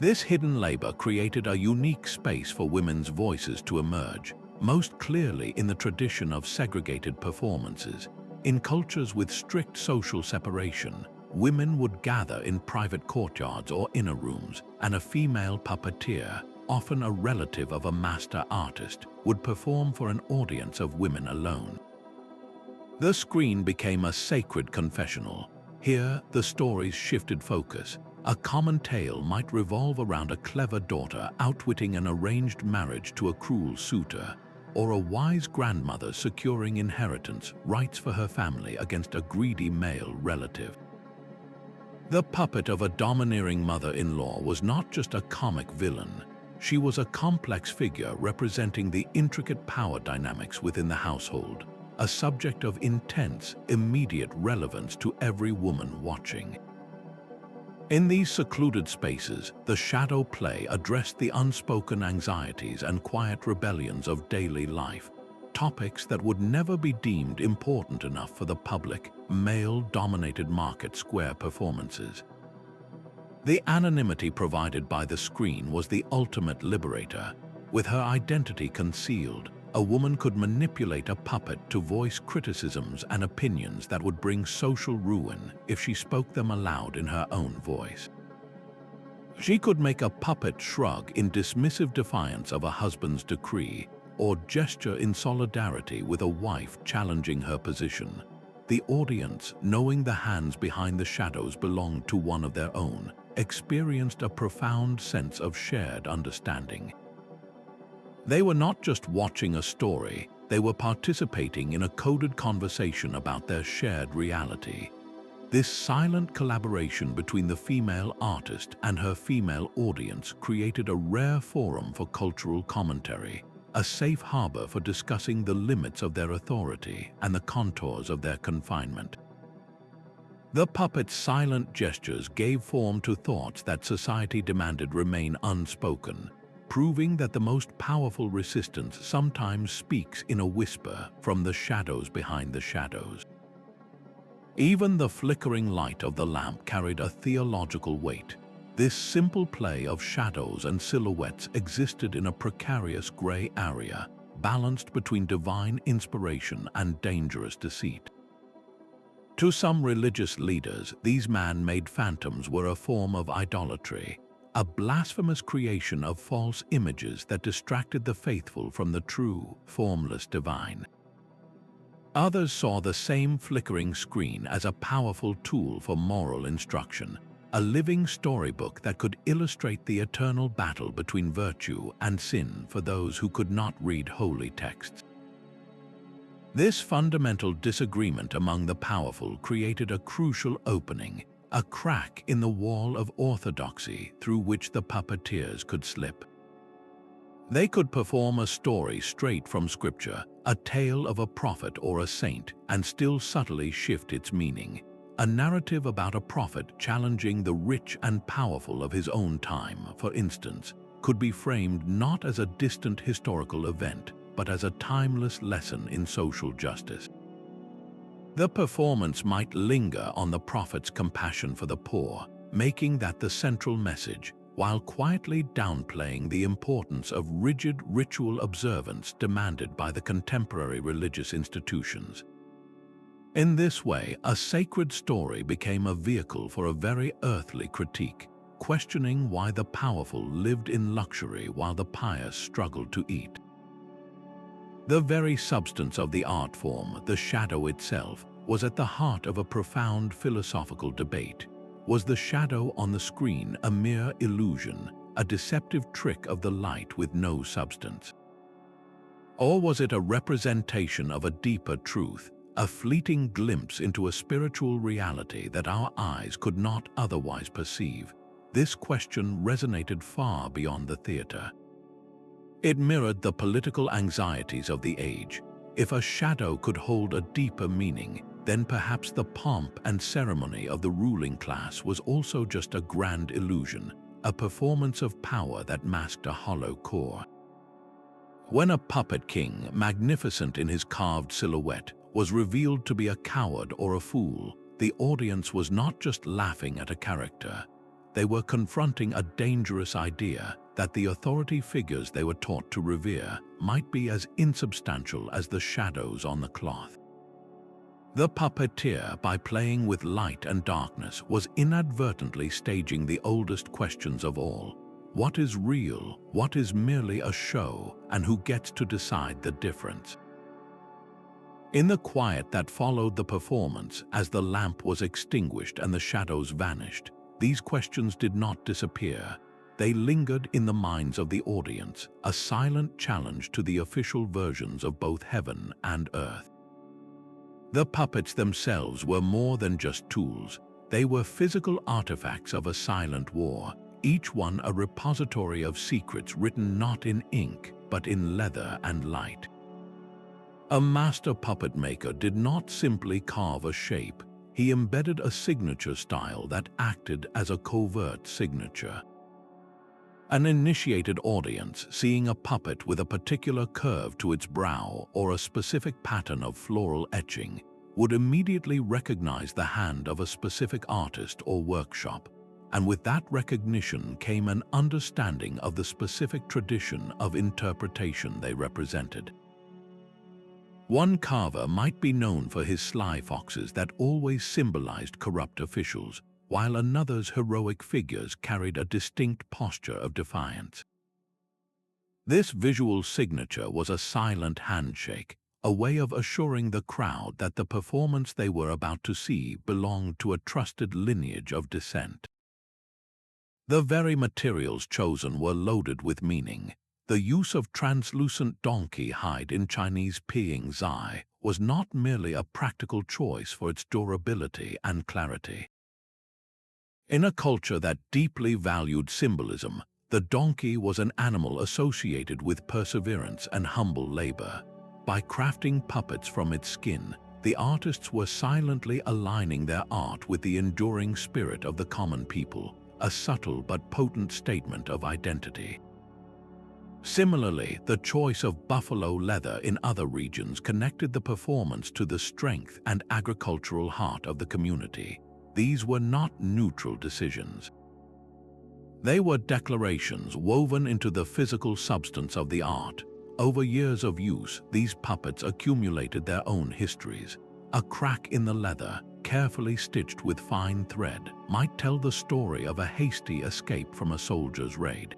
A: This hidden labor created a unique space for women's voices to emerge, most clearly in the tradition of segregated performances. In cultures with strict social separation, women would gather in private courtyards or inner rooms, and a female puppeteer, often a relative of a master artist, would perform for an audience of women alone. The screen became a sacred confessional. Here, the stories shifted focus. A common tale might revolve around a clever daughter outwitting an arranged marriage to a cruel suitor, or a wise grandmother securing inheritance rights for her family against a greedy male relative. The puppet of a domineering mother-in-law was not just a comic villain. She was a complex figure representing the intricate power dynamics within the household, a subject of intense, immediate relevance to every woman watching. In these secluded spaces, the shadow play addressed the unspoken anxieties and quiet rebellions of daily life, topics that would never be deemed important enough for the public, male-dominated market square performances. The anonymity provided by the screen was the ultimate liberator. With her identity concealed, a woman could manipulate a puppet to voice criticisms and opinions that would bring social ruin if she spoke them aloud in her own voice. She could make a puppet shrug in dismissive defiance of a husband's decree, or gesture in solidarity with a wife challenging her position. The audience, knowing the hands behind the shadows belonged to one of their own, experienced a profound sense of shared understanding. They were not just watching a story, they were participating in a coded conversation about their shared reality. This silent collaboration between the female artist and her female audience created a rare forum for cultural commentary, a safe harbor for discussing the limits of their authority and the contours of their confinement. The puppet's silent gestures gave form to thoughts that society demanded remain unspoken, proving that the most powerful resistance sometimes speaks in a whisper from the shadows behind the shadows. Even the flickering light of the lamp carried a theological weight. This simple play of shadows and silhouettes existed in a precarious gray area, balanced between divine inspiration and dangerous deceit. To some religious leaders, these man-made phantoms were a form of idolatry, a blasphemous creation of false images that distracted the faithful from the true, formless divine. Others saw the same flickering screen as a powerful tool for moral instruction, a living storybook that could illustrate the eternal battle between virtue and sin for those who could not read holy texts. This fundamental disagreement among the powerful created a crucial opening, a crack in the wall of orthodoxy through which the puppeteers could slip. They could perform a story straight from Scripture, a tale of a prophet or a saint, and still subtly shift its meaning. A narrative about a prophet challenging the rich and powerful of his own time, for instance, could be framed not as a distant historical event, but as a timeless lesson in social justice. The performance might linger on the prophet's compassion for the poor, making that the central message, while quietly downplaying the importance of rigid ritual observance demanded by the contemporary religious institutions. In this way, a sacred story became a vehicle for a very earthly critique, questioning why the powerful lived in luxury while the pious struggled to eat. The very substance of the art form, the shadow itself, was at the heart of a profound philosophical debate. Was the shadow on the screen a mere illusion, a deceptive trick of the light with no substance? Or was it a representation of a deeper truth, a fleeting glimpse into a spiritual reality that our eyes could not otherwise perceive? This question resonated far beyond the theater. It mirrored the political anxieties of the age. If a shadow could hold a deeper meaning, then perhaps the pomp and ceremony of the ruling class was also just a grand illusion, a performance of power that masked a hollow core. When a puppet king, magnificent in his carved silhouette, was revealed to be a coward or a fool, the audience was not just laughing at a character. They were confronting a dangerous idea that the authority figures they were taught to revere might be as insubstantial as the shadows on the cloth. The puppeteer, by playing with light and darkness, was inadvertently staging the oldest questions of all. What is real? What is merely a show? And who gets to decide the difference? In the quiet that followed the performance, as the lamp was extinguished and the shadows vanished, these questions did not disappear. they lingered in the minds of the audience, a silent challenge to the official versions of both heaven and earth. The puppets themselves were more than just tools. They were physical artifacts of a silent war, each one a repository of secrets written not in ink, but in leather and light. A master puppet maker did not simply carve a shape. He embedded a signature style that acted as a covert signature. An initiated audience, seeing a puppet with a particular curve to its brow or a specific pattern of floral etching, would immediately recognize the hand of a specific artist or workshop, and with that recognition came an understanding of the specific tradition of interpretation they represented. One carver might be known for his sly foxes that always symbolized corrupt officials, while another's heroic figures carried a distinct posture of defiance. This visual signature was a silent handshake, a way of assuring the crowd that the performance they were about to see belonged to a trusted lineage of descent. The very materials chosen were loaded with meaning. The use of translucent donkey hide in Chinese Piying zai was not merely a practical choice for its durability and clarity. In a culture that deeply valued symbolism, the donkey was an animal associated with perseverance and humble labor. By crafting puppets from its skin, the artists were silently aligning their art with the enduring spirit of the common people, a subtle but potent statement of identity. Similarly, the choice of buffalo leather in other regions connected the performance to the strength and agricultural heart of the community. These were not neutral decisions. They were declarations woven into the physical substance of the art. Over years of use, these puppets accumulated their own histories. A crack in the leather, carefully stitched with fine thread, might tell the story of a hasty escape from a soldier's raid.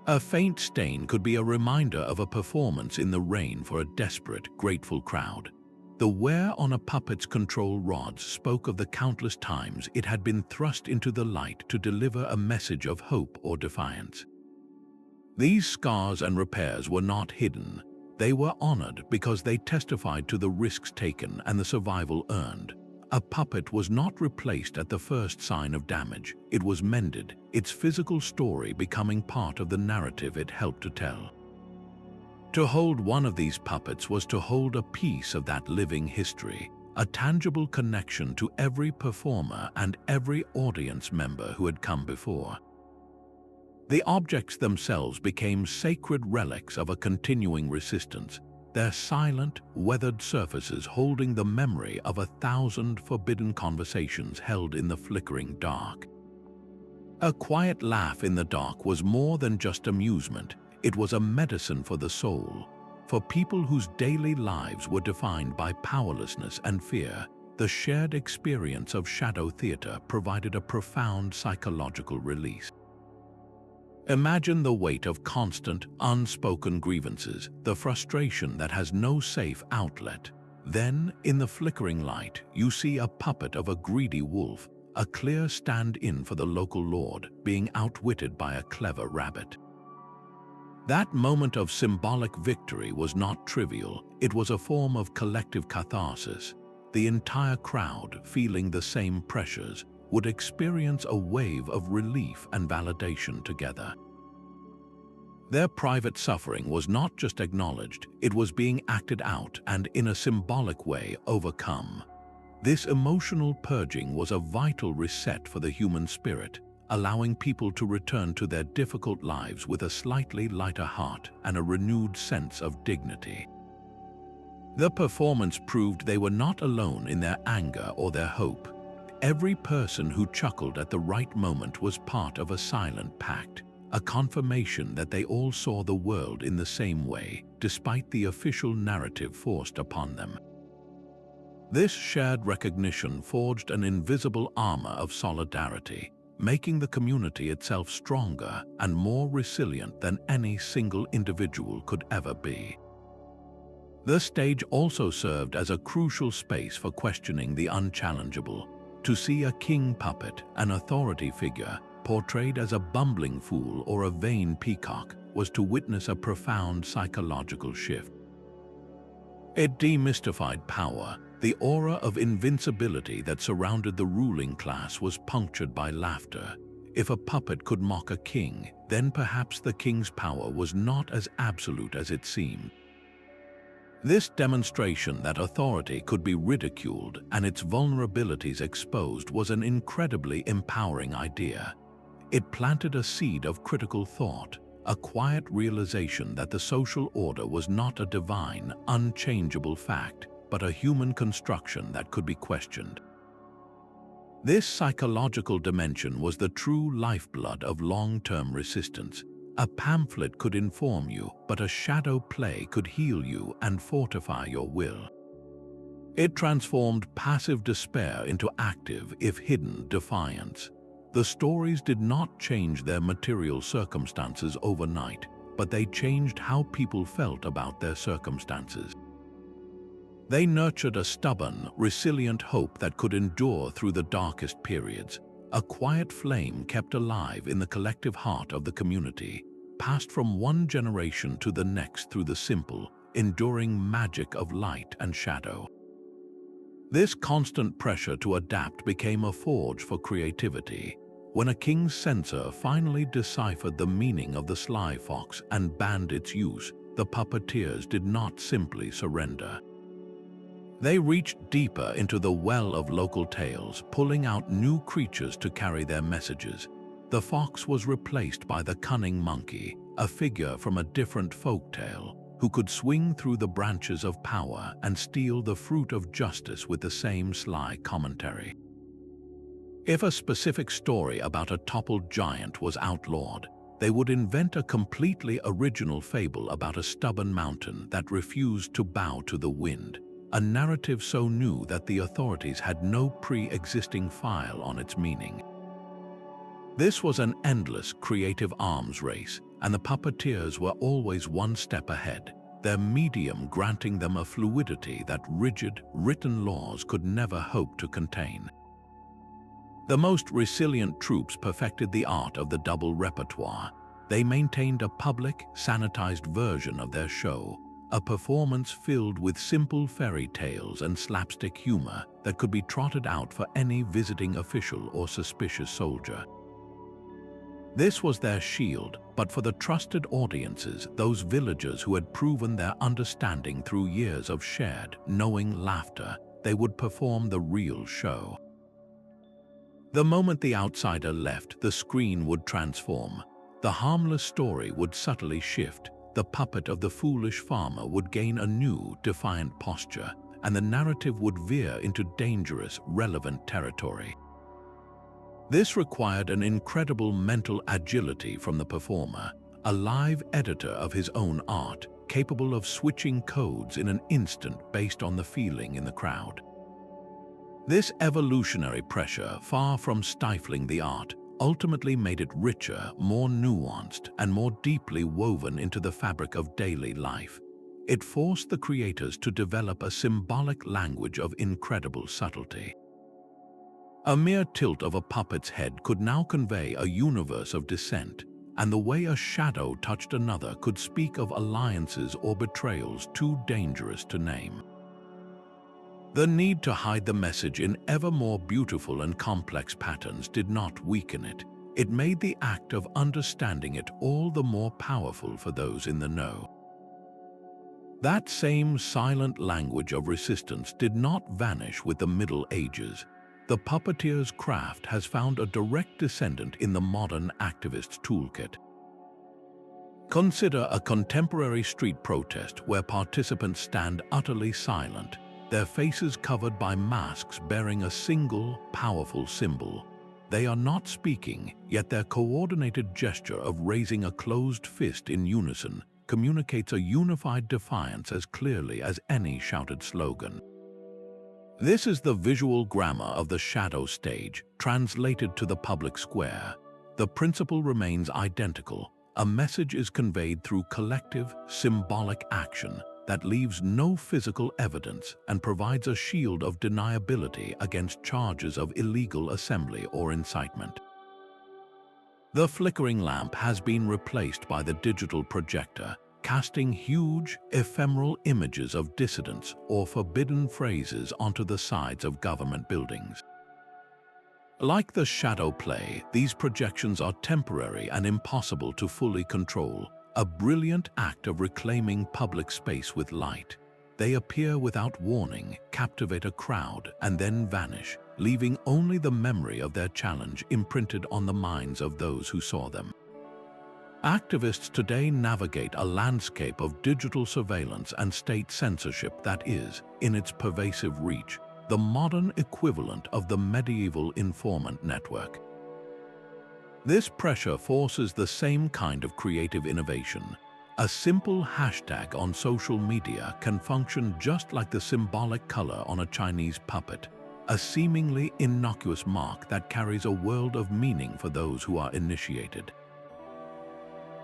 A: A faint stain could be a reminder of a performance in the rain for a desperate, grateful crowd. The wear on a puppet's control rods spoke of the countless times it had been thrust into the light to deliver a message of hope or defiance. These scars and repairs were not hidden. They were honored because they testified to the risks taken and the survival earned. A puppet was not replaced at the first sign of damage. It was mended, its physical story becoming part of the narrative it helped to tell. To hold one of these puppets was to hold a piece of that living history, a tangible connection to every performer and every audience member who had come before. The objects themselves became sacred relics of a continuing resistance, their silent, weathered surfaces holding the memory of 1,000 forbidden conversations held in the flickering dark. A quiet laugh in the dark was more than just amusement. It was a medicine for the soul. For people whose daily lives were defined by powerlessness and fear, the shared experience of shadow theater provided a profound psychological release. Imagine the weight of constant, unspoken grievances, the frustration that has no safe outlet. Then, in the flickering light, you see a puppet of a greedy wolf, a clear stand-in for the local lord, being outwitted by a clever rabbit. That moment of symbolic victory was not trivial. It was a form of collective catharsis. The entire crowd, feeling the same pressures, would experience a wave of relief and validation together. Their private suffering was not just acknowledged, it was being acted out and, in a symbolic way, overcome. This emotional purging was a vital reset for the human spirit, allowing people to return to their difficult lives with a slightly lighter heart and a renewed sense of dignity. The performance proved they were not alone in their anger or their hope. Every person who chuckled at the right moment was part of a silent pact, a confirmation that they all saw the world in the same way, despite the official narrative forced upon them. This shared recognition forged an invisible armor of solidarity, making the community itself stronger and more resilient than any single individual could ever be. The stage also served as a crucial space for questioning the unchallengeable. To see a king puppet, an authority figure, portrayed as a bumbling fool or a vain peacock, was to witness a profound psychological shift. It demystified power. The aura of invincibility that surrounded the ruling class was punctured by laughter. If a puppet could mock a king, then perhaps the king's power was not as absolute as it seemed. This demonstration that authority could be ridiculed and its vulnerabilities exposed was an incredibly empowering idea. It planted a seed of critical thought, a quiet realization that the social order was not a divine, unchangeable fact, but a human construction that could be questioned. This psychological dimension was the true lifeblood of long-term resistance. A pamphlet could inform you, but a shadow play could heal you and fortify your will. It transformed passive despair into active, if hidden, defiance. The stories did not change their material circumstances overnight, but they changed how people felt about their circumstances. They nurtured a stubborn, resilient hope that could endure through the darkest periods. A quiet flame kept alive in the collective heart of the community, passed from one generation to the next through the simple, enduring magic of light and shadow. This constant pressure to adapt became a forge for creativity. When a king's censor finally deciphered the meaning of the sly fox and banned its use, the puppeteers did not simply surrender. They reached deeper into the well of local tales, pulling out new creatures to carry their messages. The fox was replaced by the cunning monkey, a figure from a different folktale, who could swing through the branches of power and steal the fruit of justice with the same sly commentary. If a specific story about a toppled giant was outlawed, they would invent a completely original fable about a stubborn mountain that refused to bow to the wind, a narrative so new that the authorities had no pre-existing file on its meaning. This was an endless creative arms race, and the puppeteers were always one step ahead, their medium granting them a fluidity that rigid, written laws could never hope to contain. The most resilient troops perfected the art of the double repertoire. They maintained a public, sanitized version of their show, a performance filled with simple fairy tales and slapstick humor that could be trotted out for any visiting official or suspicious soldier. This was their shield, but for the trusted audiences, those villagers who had proven their understanding through years of shared, knowing laughter, they would perform the real show. The moment the outsider left, the screen would transform. The harmless story would subtly shift. The puppet of the foolish farmer would gain a new, defiant posture, and the narrative would veer into dangerous, relevant territory. This required an incredible mental agility from the performer, a live editor of his own art, capable of switching codes in an instant based on the feeling in the crowd. This evolutionary pressure, far from stifling the art, ultimately made it richer, more nuanced, and more deeply woven into the fabric of daily life. It forced the creators to develop a symbolic language of incredible subtlety. A mere tilt of a puppet's head could now convey a universe of dissent, and the way a shadow touched another could speak of alliances or betrayals too dangerous to name. The need to hide the message in ever more beautiful and complex patterns did not weaken it. It made the act of understanding it all the more powerful for those in the know. That same silent language of resistance did not vanish with the Middle Ages. The puppeteer's craft has found a direct descendant in the modern activist's toolkit. Consider a contemporary street protest where participants stand utterly silent, their faces covered by masks bearing a single, powerful symbol. They are not speaking, yet their coordinated gesture of raising a closed fist in unison communicates a unified defiance as clearly as any shouted slogan. This is the visual grammar of the shadow stage, translated to the public square. The principle remains identical. A message is conveyed through collective, symbolic action that leaves no physical evidence and provides a shield of deniability against charges of illegal assembly or incitement. The flickering lamp has been replaced by the digital projector, casting huge, ephemeral images of dissidents or forbidden phrases onto the sides of government buildings. Like the shadow play, these projections are temporary and impossible to fully control, a brilliant act of reclaiming public space with light. They appear without warning, captivate a crowd, and then vanish, leaving only the memory of their challenge imprinted on the minds of those who saw them. Activists today navigate a landscape of digital surveillance and state censorship that is, in its pervasive reach, the modern equivalent of the medieval informant network. This pressure forces the same kind of creative innovation. A simple hashtag on social media can function just like the symbolic color on a Chinese puppet, a seemingly innocuous mark that carries a world of meaning for those who are initiated.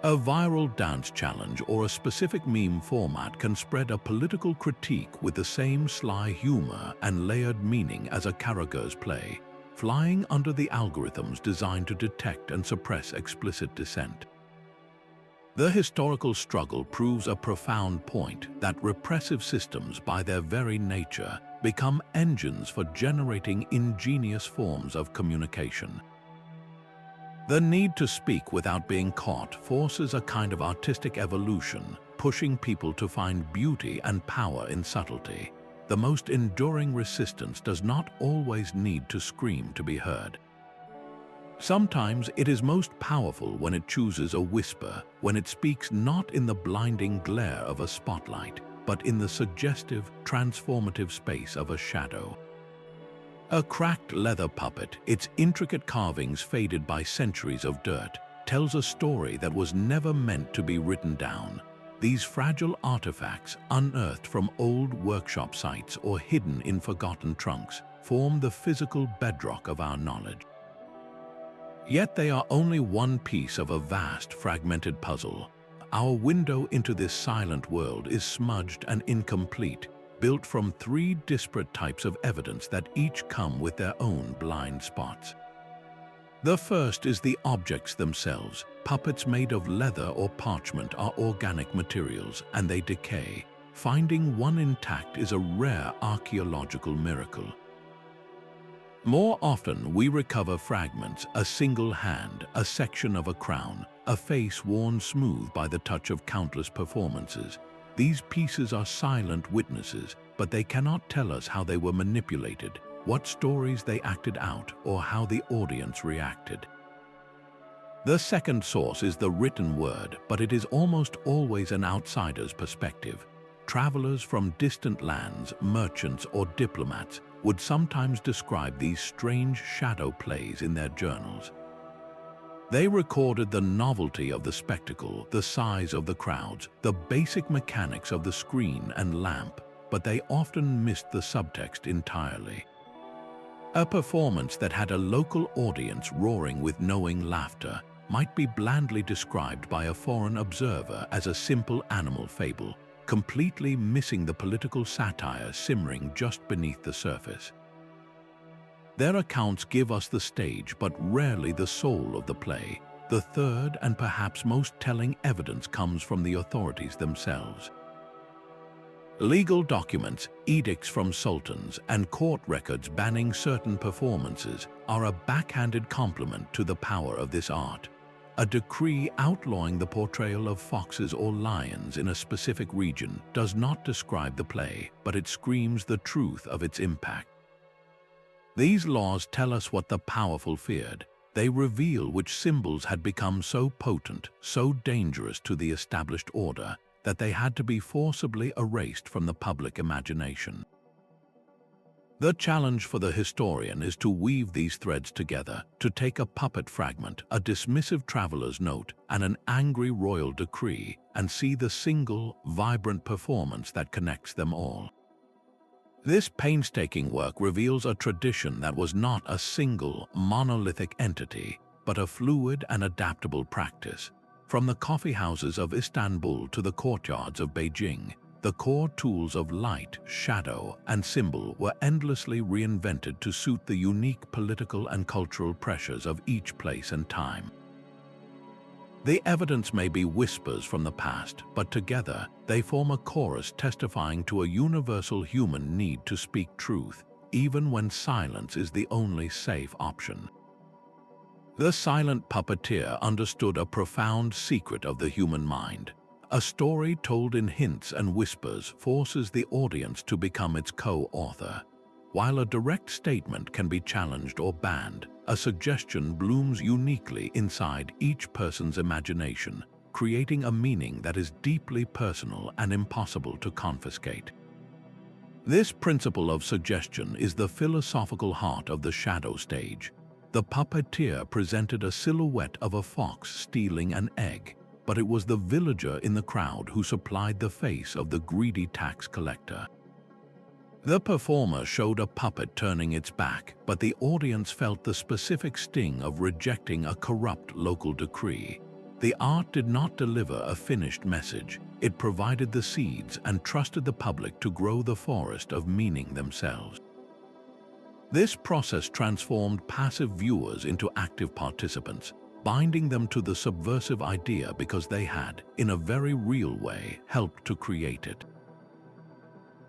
A: A viral dance challenge or a specific meme format can spread a political critique with the same sly humor and layered meaning as a Karagöz play, flying under the algorithms designed to detect and suppress explicit dissent. The historical struggle proves a profound point that repressive systems, by their very nature, become engines for generating ingenious forms of communication. The need to speak without being caught forces a kind of artistic evolution, pushing people to find beauty and power in subtlety. The most enduring resistance does not always need to scream to be heard. Sometimes it is most powerful when it chooses a whisper, when it speaks not in the blinding glare of a spotlight, but in the suggestive, transformative space of a shadow. A cracked leather puppet, its intricate carvings faded by centuries of dirt, tells a story that was never meant to be written down. These fragile artifacts, unearthed from old workshop sites or hidden in forgotten trunks, form the physical bedrock of our knowledge. Yet they are only one piece of a vast, fragmented puzzle. Our window into this silent world is smudged and incomplete, built from three disparate types of evidence that each come with their own blind spots. The first is the objects themselves. Puppets made of leather or parchment are organic materials, and they decay. Finding one intact is a rare archaeological miracle. More often, we recover fragments, a single hand, a section of a crown, a face worn smooth by the touch of countless performances. These pieces are silent witnesses, but they cannot tell us how they were manipulated, what stories they acted out, or how the audience reacted. The second source is the written word, but it is almost always an outsider's perspective. Travelers from distant lands, merchants or diplomats, would sometimes describe these strange shadow plays in their journals. They recorded the novelty of the spectacle, the size of the crowds, the basic mechanics of the screen and lamp, but they often missed the subtext entirely. A performance that had a local audience roaring with knowing laughter might be blandly described by a foreign observer as a simple animal fable, completely missing the political satire simmering just beneath the surface. Their accounts give us the stage, but rarely the soul of the play. The third and perhaps most telling evidence comes from the authorities themselves. Legal documents, edicts from sultans, and court records banning certain performances are a backhanded compliment to the power of this art. A decree outlawing the portrayal of foxes or lions in a specific region does not describe the play, but it screams the truth of its impact. These laws tell us what the powerful feared. They reveal which symbols had become so potent, so dangerous to the established order, that they had to be forcibly erased from the public imagination. The challenge for the historian is to weave these threads together, to take a puppet fragment, a dismissive traveler's note, and an angry royal decree, and see the single, vibrant performance that connects them all. This painstaking work reveals a tradition that was not a single, monolithic entity, but a fluid and adaptable practice. From the coffee houses of Istanbul to the courtyards of Beijing, the core tools of light, shadow, and symbol were endlessly reinvented to suit the unique political and cultural pressures of each place and time. The evidence may be whispers from the past, but together they form a chorus testifying to a universal human need to speak truth, even when silence is the only safe option. The silent puppeteer understood a profound secret of the human mind. A story told in hints and whispers forces the audience to become its co-author. While a direct statement can be challenged or banned, a suggestion blooms uniquely inside each person's imagination, creating a meaning that is deeply personal and impossible to confiscate. This principle of suggestion is the philosophical heart of the shadow stage. The puppeteer presented a silhouette of a fox stealing an egg, but it was the villager in the crowd who supplied the face of the greedy tax collector. The performer showed a puppet turning its back, but the audience felt the specific sting of rejecting a corrupt local decree. The art did not deliver a finished message. It provided the seeds and trusted the public to grow the forest of meaning themselves. This process transformed passive viewers into active participants, binding them to the subversive idea because they had, in a very real way, helped to create it.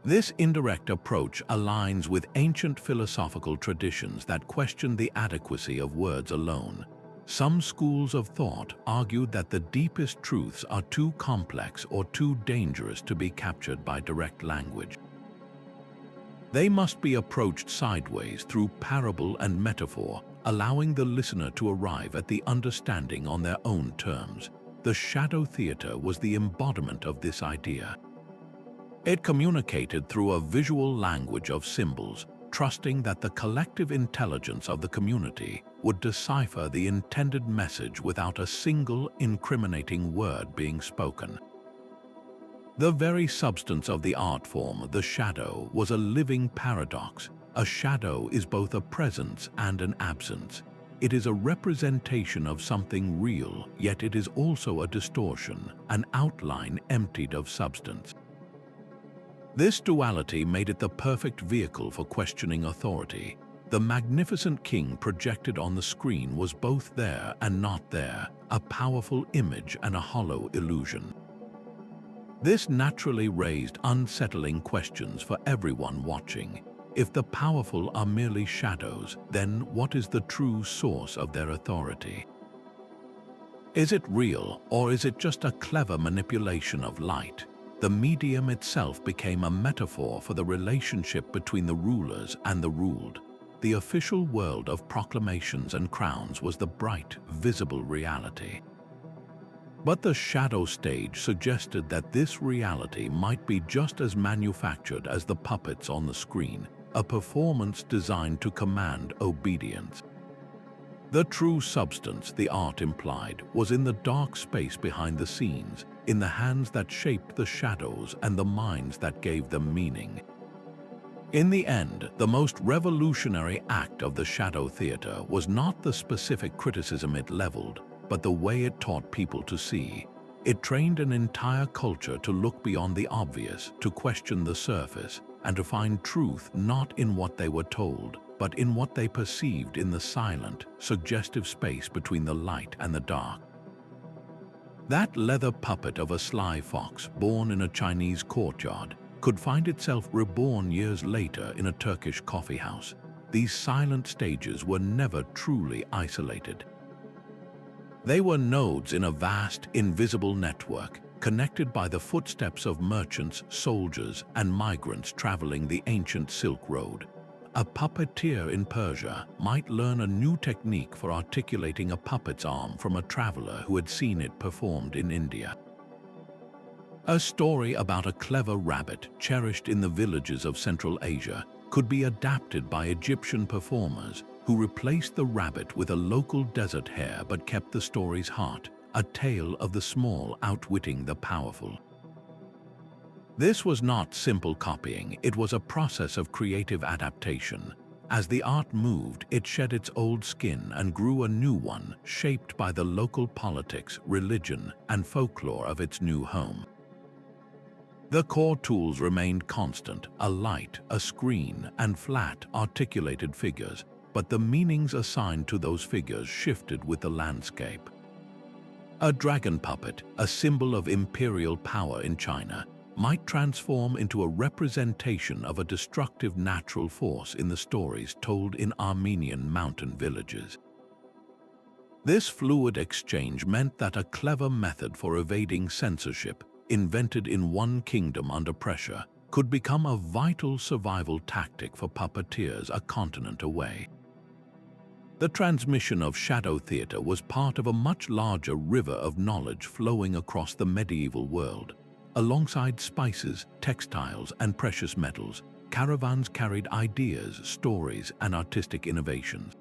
A: This indirect approach aligns with ancient philosophical traditions that questioned the adequacy of words alone. Some schools of thought argued that the deepest truths are too complex or too dangerous to be captured by direct language. They must be approached sideways through parable and metaphor, allowing the listener to arrive at the understanding on their own terms. The shadow theater was the embodiment of this idea. It communicated through a visual language of symbols, trusting that the collective intelligence of the community would decipher the intended message without a single incriminating word being spoken. The very substance of the art form, the shadow, was a living paradox. A shadow is both a presence and an absence. It is a representation of something real, yet it is also a distortion, an outline emptied of substance. This duality made it the perfect vehicle for questioning authority. The magnificent king projected on the screen was both there and not there, a powerful image and a hollow illusion. This naturally raised unsettling questions for everyone watching. If the powerful are merely shadows, then what is the true source of their authority? Is it real, or is it just a clever manipulation of light? The medium itself became a metaphor for the relationship between the rulers and the ruled. The official world of proclamations and crowns was the bright, visible reality. But the shadow stage suggested that this reality might be just as manufactured as the puppets on the screen, a performance designed to command obedience. The true substance, the art implied, was in the dark space behind the scenes, in the hands that shaped the shadows and the minds that gave them meaning. In the end, the most revolutionary act of the shadow theater was not the specific criticism it leveled, but the way it taught people to see. It trained an entire culture to look beyond the obvious, to question the surface, and to find truth not in what they were told, but in what they perceived in the silent, suggestive space between the light and the dark. That leather puppet of a sly fox born in a Chinese courtyard could find itself reborn years later in a Turkish coffeehouse. These silent stages were never truly isolated. They were nodes in a vast, invisible network, connected by the footsteps of merchants, soldiers, and migrants traveling the ancient Silk Road. A puppeteer in Persia might learn a new technique for articulating a puppet's arm from a traveler who had seen it performed in India. A story about a clever rabbit cherished in the villages of Central Asia could be adapted by Egyptian performers who replaced the rabbit with a local desert hare but kept the story's heart, a tale of the small outwitting the powerful. This was not simple copying, it was a process of creative adaptation. As the art moved, it shed its old skin and grew a new one, shaped by the local politics, religion, and folklore of its new home. The core tools remained constant: a light, a screen, and flat, articulated figures, but the meanings assigned to those figures shifted with the landscape. A dragon puppet, a symbol of imperial power in China, might transform into a representation of a destructive natural force in the stories told in Armenian mountain villages. This fluid exchange meant that a clever method for evading censorship, invented in one kingdom under pressure, could become a vital survival tactic for puppeteers a continent away. The transmission of shadow theater was part of a much larger river of knowledge flowing across the medieval world. Alongside spices, textiles, and precious metals, caravans carried ideas, stories, and artistic innovations.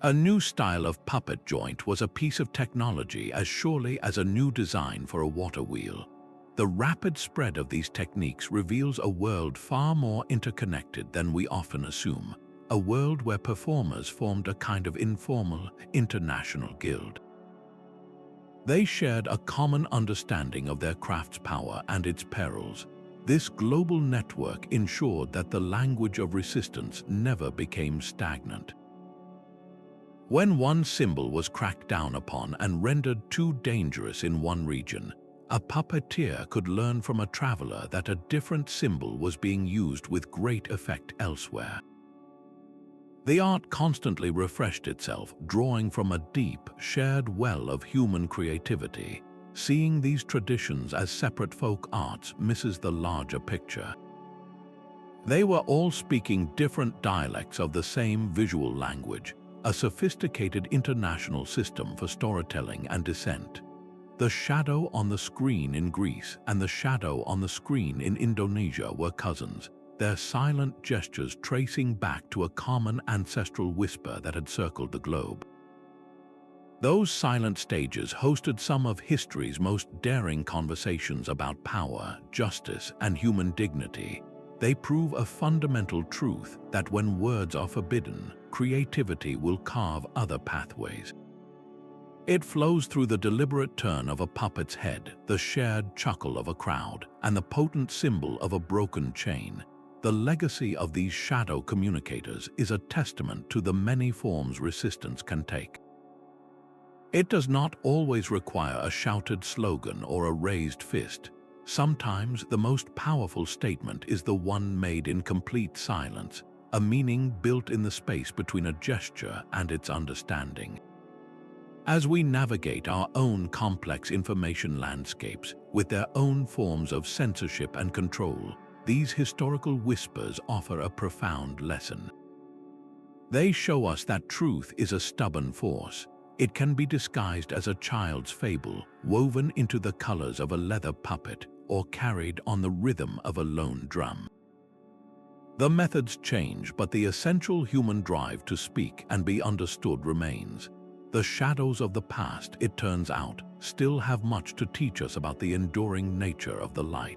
A: A new style of puppet joint was a piece of technology as surely as a new design for a water wheel. The rapid spread of these techniques reveals a world far more interconnected than we often assume, a world where performers formed a kind of informal, international guild. They shared a common understanding of their craft's power and its perils. This global network ensured that the language of resistance never became stagnant. When one symbol was cracked down upon and rendered too dangerous in one region, a puppeteer could learn from a traveler that a different symbol was being used with great effect elsewhere. The art constantly refreshed itself, drawing from a deep, shared well of human creativity. Seeing these traditions as separate folk arts misses the larger picture. They were all speaking different dialects of the same visual language, a sophisticated international system for storytelling and dissent. The shadow on the screen in Greece and the shadow on the screen in Indonesia were cousins, their silent gestures tracing back to a common ancestral whisper that had circled the globe. Those silent stages hosted some of history's most daring conversations about power, justice, and human dignity. They prove a fundamental truth that when words are forbidden, creativity will carve other pathways. It flows through the deliberate turn of a puppet's head, the shared chuckle of a crowd, and the potent symbol of a broken chain. The legacy of these shadow communicators is a testament to the many forms resistance can take. It does not always require a shouted slogan or a raised fist. Sometimes the most powerful statement is the one made in complete silence, a meaning built in the space between a gesture and its understanding. As we navigate our own complex information landscapes with their own forms of censorship and control, these historical whispers offer a profound lesson. They show us that truth is a stubborn force. It can be disguised as a child's fable, woven into the colors of a leather puppet, or carried on the rhythm of a lone drum. The methods change, but the essential human drive to speak and be understood remains. The shadows of the past, it turns out, still have much to teach us about the enduring nature of the light.